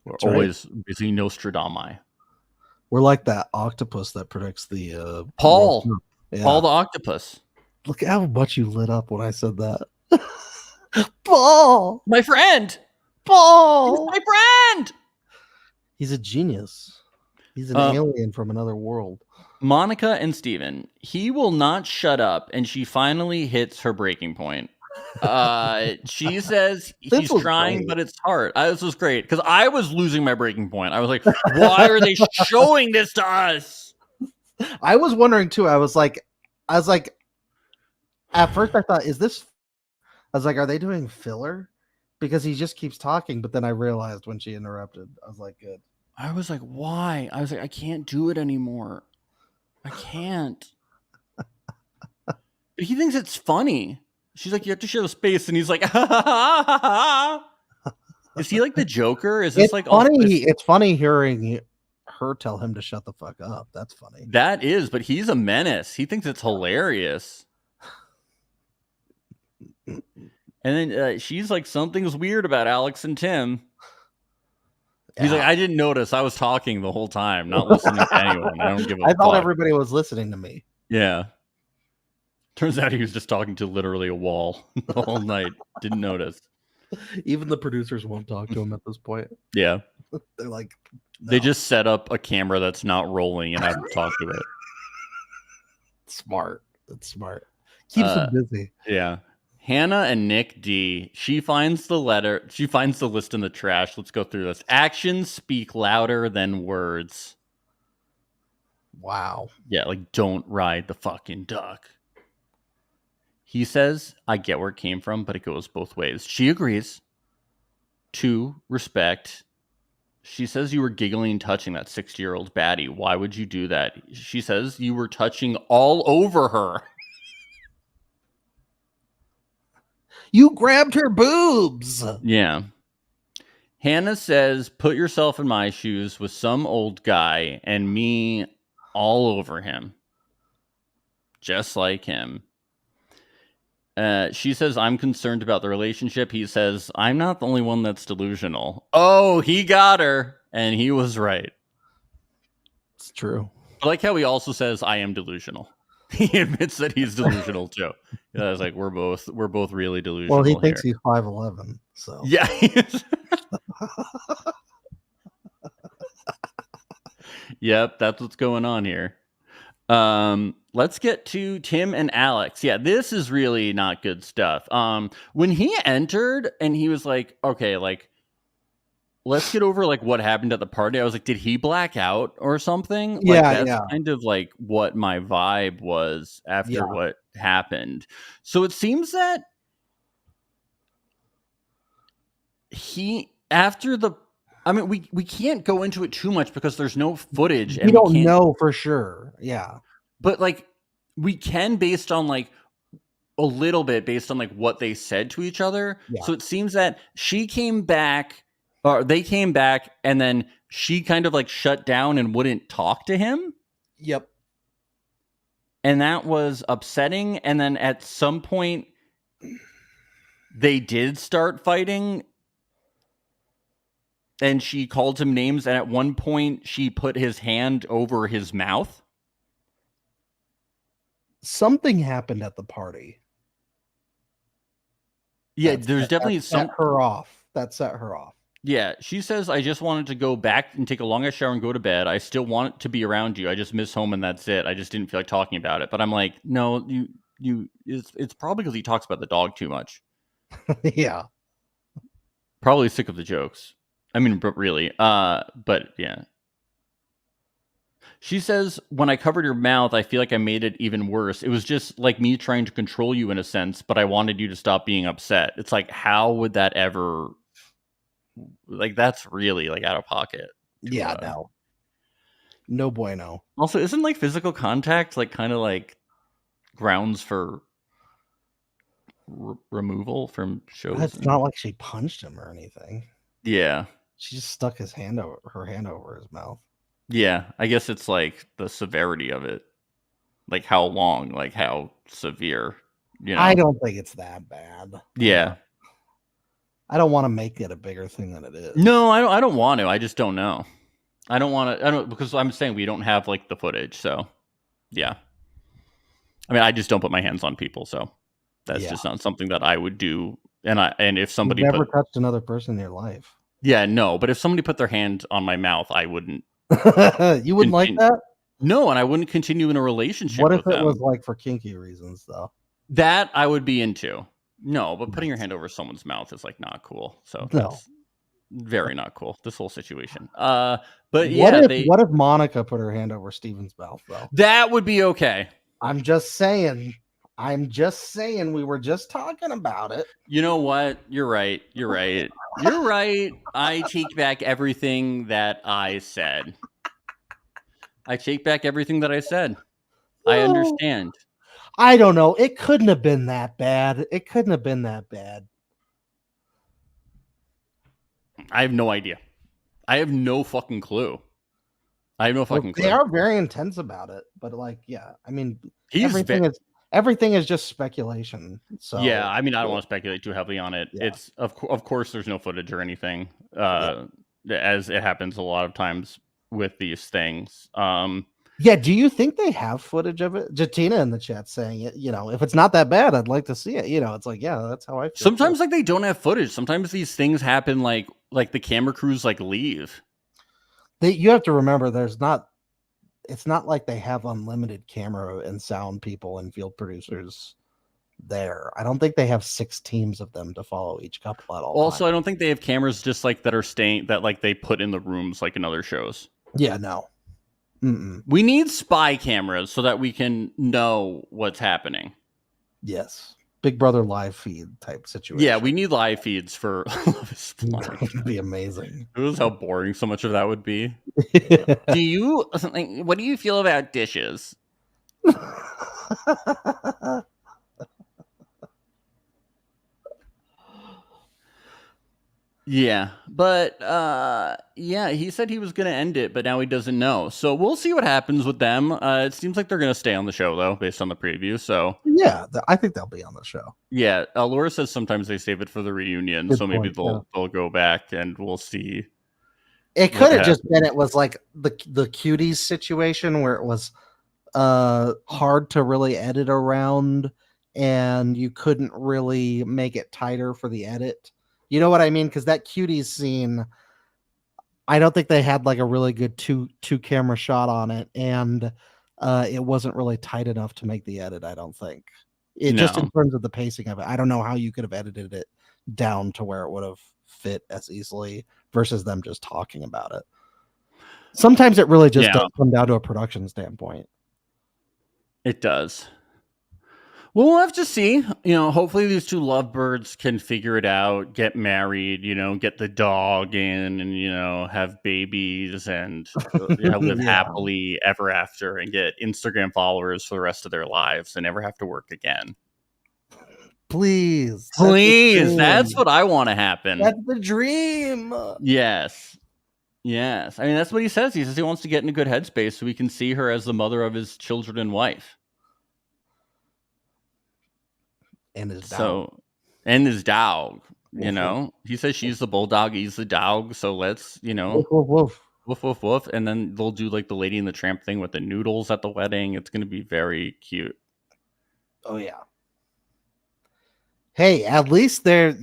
We're always busy Nostradamus. We're like that octopus that predicts the... Paul the octopus. Look at how much you lit up when I said that. Paul! My friend! Paul! He's my friend! He's a genius. He's an alien from another world. Monica and Steven, he will not shut up, and she finally hits her breaking point. She says he's trying, but it's hard. This was great, because I was losing my breaking point. I was like, why are they showing this to us? I was wondering, too. I was like, at first I thought, are they doing filler? Because he just keeps talking, but then I realized when she interrupted, I was like, good. I was like, why? I was like, I can't do it anymore. I can't. But he thinks it's funny. She's like, you have to share the space, and he's like, ha, ha, ha, ha, ha. Is he like the Joker? Is this it's like funny? It's funny hearing her tell him to shut the fuck up. That's funny. That is, but he's a menace. He thinks it's hilarious. And then she's like, something's weird about Alex and Tim. He's like, I didn't notice. I was talking the whole time, not listening to anyone. I don't give a fuck. I thought everybody was listening to me. Yeah. Turns out he was just talking to literally a wall the whole night. Didn't notice. Even the producers won't talk to him at this point. Yeah. They're like, no. They just set up a camera that's not rolling and have to talk to it. Smart. That's smart. Keeps them busy. Yeah. Hannah and Nick D. She finds the list in the trash. Let's go through this. Actions speak louder than words. Wow. Yeah, like don't ride the fucking duck. He says, I get where it came from, but it goes both ways. She agrees. 2, respect. She says you were giggling and touching that 60-year-old baddie. Why would you do that? She says you were touching all over her. You grabbed her boobs. Yeah. Hannah says, put yourself in my shoes with some old guy and me all over him. Just like him. She says, I'm concerned about the relationship. He says, I'm not the only one that's delusional. Oh, he got her. And he was right. It's true. I like how he also says, I am delusional. He admits that he's delusional too. I was like, we're both really delusional. Well, he thinks he's 5'11", so yeah. Yep, that's what's going on here. Let's get to Tim and Alex. Yeah, this is really not good stuff. When he entered and he was like, okay, like, let's get over like what happened at the party. I was like, did he black out or something? Like, that's kind of like what my vibe was after what happened. So it seems that we can't go into it too much because there's no footage. And we don't know for sure. Yeah. But like we can based on like a little bit based on like what they said to each other. Yeah. So it seems that she came back or they came back and then she kind of like shut down and wouldn't talk to him. Yep. And that was upsetting. And then at some point they did start fighting. And she called him names. And at one point she put his hand over his mouth. Something happened at the party. Yeah, there's definitely set her off. That set her off. Yeah, she says, I just wanted to go back and take a long shower and go to bed. I still want to be around you. I just miss home and that's it. I just didn't feel like talking about it. But I'm like, no, it's probably because he talks about the dog too much. Yeah. Probably sick of the jokes. I mean, but really. But yeah. She says, when I covered your mouth, I feel like I made it even worse. It was just like me trying to control you in a sense, but I wanted you to stop being upset. It's like, how would that ever... Like, that's really, like, out of pocket. Yeah, no. No bueno. Also, isn't, like, physical contact, like, kind of, like, grounds for removal from shows. It's not like she punched him or anything. Yeah. She just stuck her hand over his mouth. Yeah, I guess it's like the severity of it. Like how long, like how severe, you know. I don't think it's that bad. Yeah. I don't want to make it a bigger thing than it is. No, I don't want to. I just don't know. I don't want to, because I'm saying we don't have like the footage, so yeah. I mean, I just don't put my hands on people, so that's just not something that I would do. And if somebody never touched another person in your life. Yeah, no, but if somebody put their hand on my mouth, I wouldn't. You wouldn't like that? No, and I wouldn't continue in a relationship. What if with it them. was like for kinky reasons, though? That I would be into. No, but putting your hand over someone's mouth is like not cool. So that's very not cool. This whole situation. But yeah, what if Monica put her hand over Steven's mouth, though? That would be okay. I'm just saying. We were just talking about it. You know what? You're right. You're right. I take back everything that I said. I understand. I don't know. It couldn't have been that bad. I have no idea. I have no fucking clue. They are very intense about it, but like, yeah, I mean, everything is just speculation. So yeah, I mean, I don't want to speculate too heavily on it. Yeah. It's of course there's no footage or anything, as it happens a lot of times with these things. Yeah, do you think they have footage of it? Jatina in the chat saying it. You know, if it's not that bad, I'd like to see it. You know, it's like, yeah, that's how I feel. Sometimes like they don't have footage. Sometimes these things happen like the camera crews like leave. You have to remember, it's not like they have unlimited camera and sound people and field producers there. I don't think they have 6 teams of them to follow each couple at all. Also, I don't think they have cameras just like that are staying that like they put in the rooms like in other shows. Yeah, no. Mm-mm. We need spy cameras so that we can know what's happening. Yes. Big Brother live feed type situation. Yeah, we need live feeds for Love is Blind. That would be amazing. It was how boring so much of that would be. What do you feel about dishes? Yeah, but yeah, he said he was going to end it, but now he doesn't know. So we'll see what happens with them. It seems like they're going to stay on the show, though, based on the preview. So yeah, I think they'll be on the show. Yeah, Laura says sometimes they save it for the reunion, Good so maybe point, they'll go back and we'll see. It could have just been it was like the cuties situation where it was hard to really edit around, and you couldn't really make it tighter for the edit. You know what I mean? Because that cuties scene, I don't think they had like a really good two camera shot on it, and it wasn't really tight enough to make the edit. I don't think just in terms of the pacing of it. I don't know how you could have edited it down to where it would have fit as easily versus them just talking about it. Sometimes it really just does come down to a production standpoint. It does. Well, we'll have to see. You know, hopefully these two lovebirds can figure it out, get married, you know, get the dog in and, you know, have babies and live happily ever after and get Instagram followers for the rest of their lives and never have to work again. Please. That's what I want to happen. That's the dream. Yes. I mean, that's what he says. He says he wants to get in a good headspace so he can see her as the mother of his children and wife. And his dog. You know, he says she's the bulldog, he's the dog. So let's, you know, woof. And then they'll do like the Lady and the Tramp thing with the noodles at the wedding. It's going to be very cute. Oh yeah. Hey, at least they're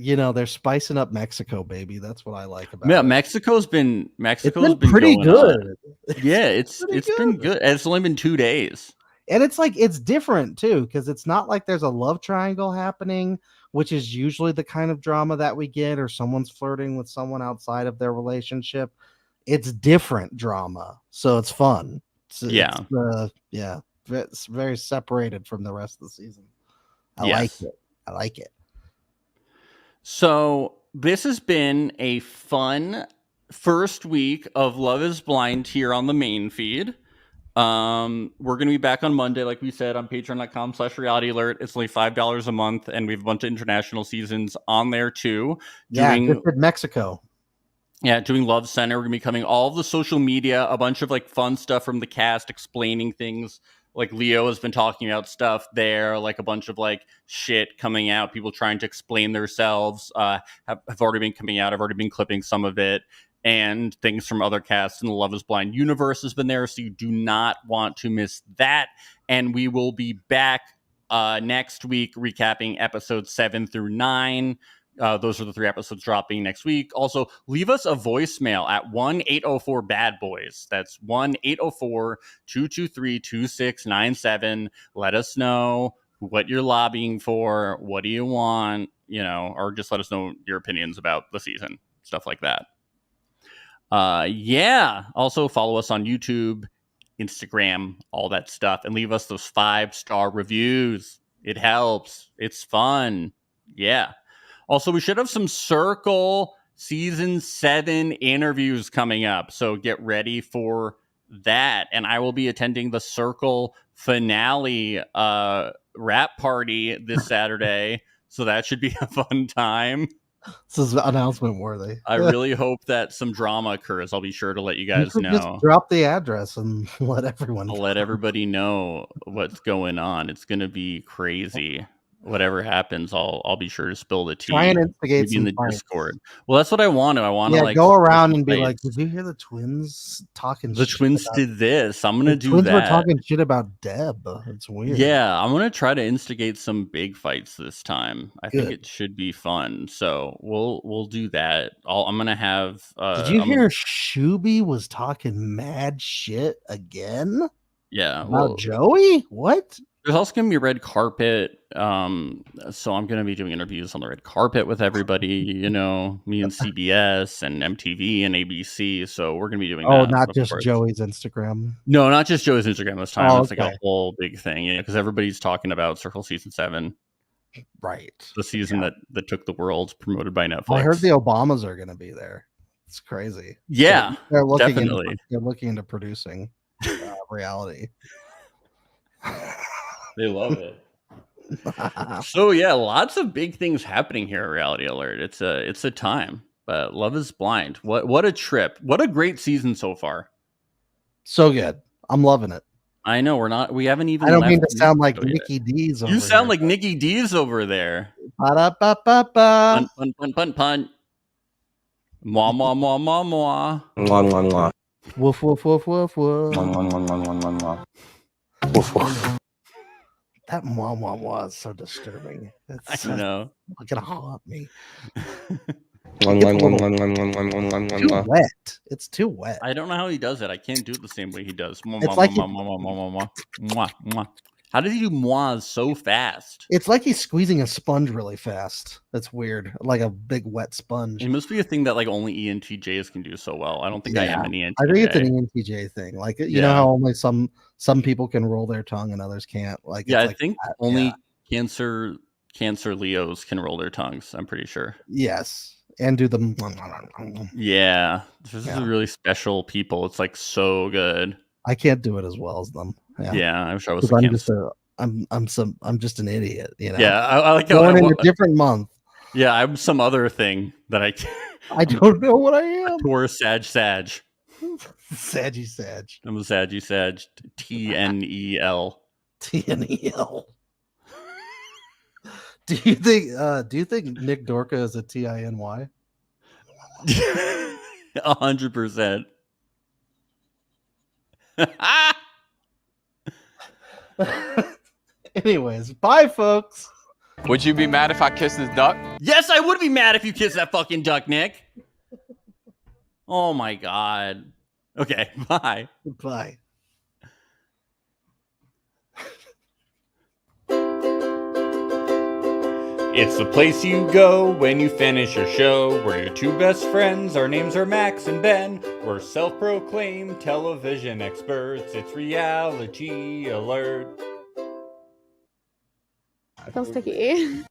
spicing up Mexico, baby. That's what I like about it. Yeah, Mexico's been pretty good. Yeah, it's been good. And it's only been 2 days. And it's like, it's different too, because it's not like there's a love triangle happening, which is usually the kind of drama that we get, or someone's flirting with someone outside of their relationship. It's different drama. So it's fun. It's very separated from the rest of the season. I like it. So this has been a fun first week of Love is Blind here on the main feed. We're going to be back on Monday, like we said, on patreon.com/reality alert. It's only $5 a month, and we have a bunch of international seasons on there too. Just did Mexico. Yeah, doing Love Center. We're going to be coming all of the social media, a bunch of like fun stuff from the cast explaining things. Like Leo has been talking about stuff there, like a bunch of like shit coming out, people trying to explain themselves have already been coming out. I've already been clipping some of it, and things from other casts in the Love is Blind universe has been there. So you do not want to miss that. And we will be back next week recapping episodes 7 through 9. Those are the 3 episodes dropping next week. Also, leave us a voicemail at 1-804-BAD-BOYS. That's 1-804-223-2697. Let us know what you're lobbying for. What do you want? Or just let us know your opinions about the season. Stuff like that. Also follow us on YouTube, Instagram, all that stuff. And leave us those 5-star reviews. It helps. It's fun. Yeah. Also, we should have some Circle Season 7 interviews coming up, so get ready for that. And I will be attending the Circle finale rap party this Saturday, so that should be a fun time. This is announcement worthy. I really hope that some drama occurs. I'll be sure to let you guys know. Just drop the address and let everyone. I'll let everybody know what's going on. It's going to be crazy. Whatever happens, I'll be sure to spill the tea. Try and instigate in the Discord. Well, that's what I want to. I want to go around and be like, "Did you hear the twins talking? The twins did this. I'm gonna do that. Twins were talking shit about Deb. It's weird. Yeah, I'm gonna try to instigate some big fights this time. I think it should be fun. So we'll do that. I'm gonna have. Did you hear Shuby was talking mad shit again? Yeah, about Joey. What? There's also going to be a red carpet. So I'm going to be doing interviews on the red carpet with everybody, me and CBS and MTV and ABC. So we're going to be doing that. Oh, not just Joey's Instagram. No, not just Joey's Instagram this time. It's like a whole big thing. Yeah, because everybody's talking about Circle Season 7. Right. The season that took the world, promoted by Netflix. I heard the Obamas are going to be there. It's crazy. Yeah, they're looking definitely. They're looking into producing reality. They love it. So yeah, lots of big things happening here at Reality Alert. It's a time. But Love is Blind. What a trip. What a great season so far. So good. I'm loving it. I know we haven't even. I don't mean to sound like Nikki D's over You sound like Nikki D's over there. Ba-da-ba-ba-ba. Pun, pun, pun, pun. Mwah, mwah, mwah, mwah, mwah. Mwah, mwah, mwah. Woof, woof, woof, woof, woof. Mwah, mwah, mwah, mwah, mwah, mwah. Woof, woof. That mwah, mwah, mwah is so disturbing. It's I know. Gonna haunt me. Too wet. It's too wet. I don't know how he does it. I can't do it the same way he does. It's like how does he do mois so fast? It's like he's squeezing a sponge really fast. That's weird. Like a big wet sponge. It must be a thing that like only ENTJs can do so well. I don't think I am an ENTJ. I think it's an ENTJ thing. Like you know how only some people can roll their tongue and others can't. Like I think only Cancer Leos can roll their tongues. I'm pretty sure. Yes. And do them. Yeah. This is really special people. It's like so good. I can't do it as well as them. Yeah, I wish I was. I'm just an idiot. Yeah, I like born in a different month. Yeah, I'm some other thing that I. I don't know what I am. Taurus Sag. Saggy. I'm a Saggy Sag. TNEL. TNEL. Do you think Nick Dorca is a TINY? 100%. Anyways, bye, folks. Would you be mad if I kissed this duck? Yes, I would be mad if you kissed that fucking duck, Nick. Oh my god. Okay, bye. Bye. It's the place you go when you finish your show. We're your two best friends. Our names are Max and Ben. We're self-proclaimed television experts. It's Reality Alert. Feels sticky.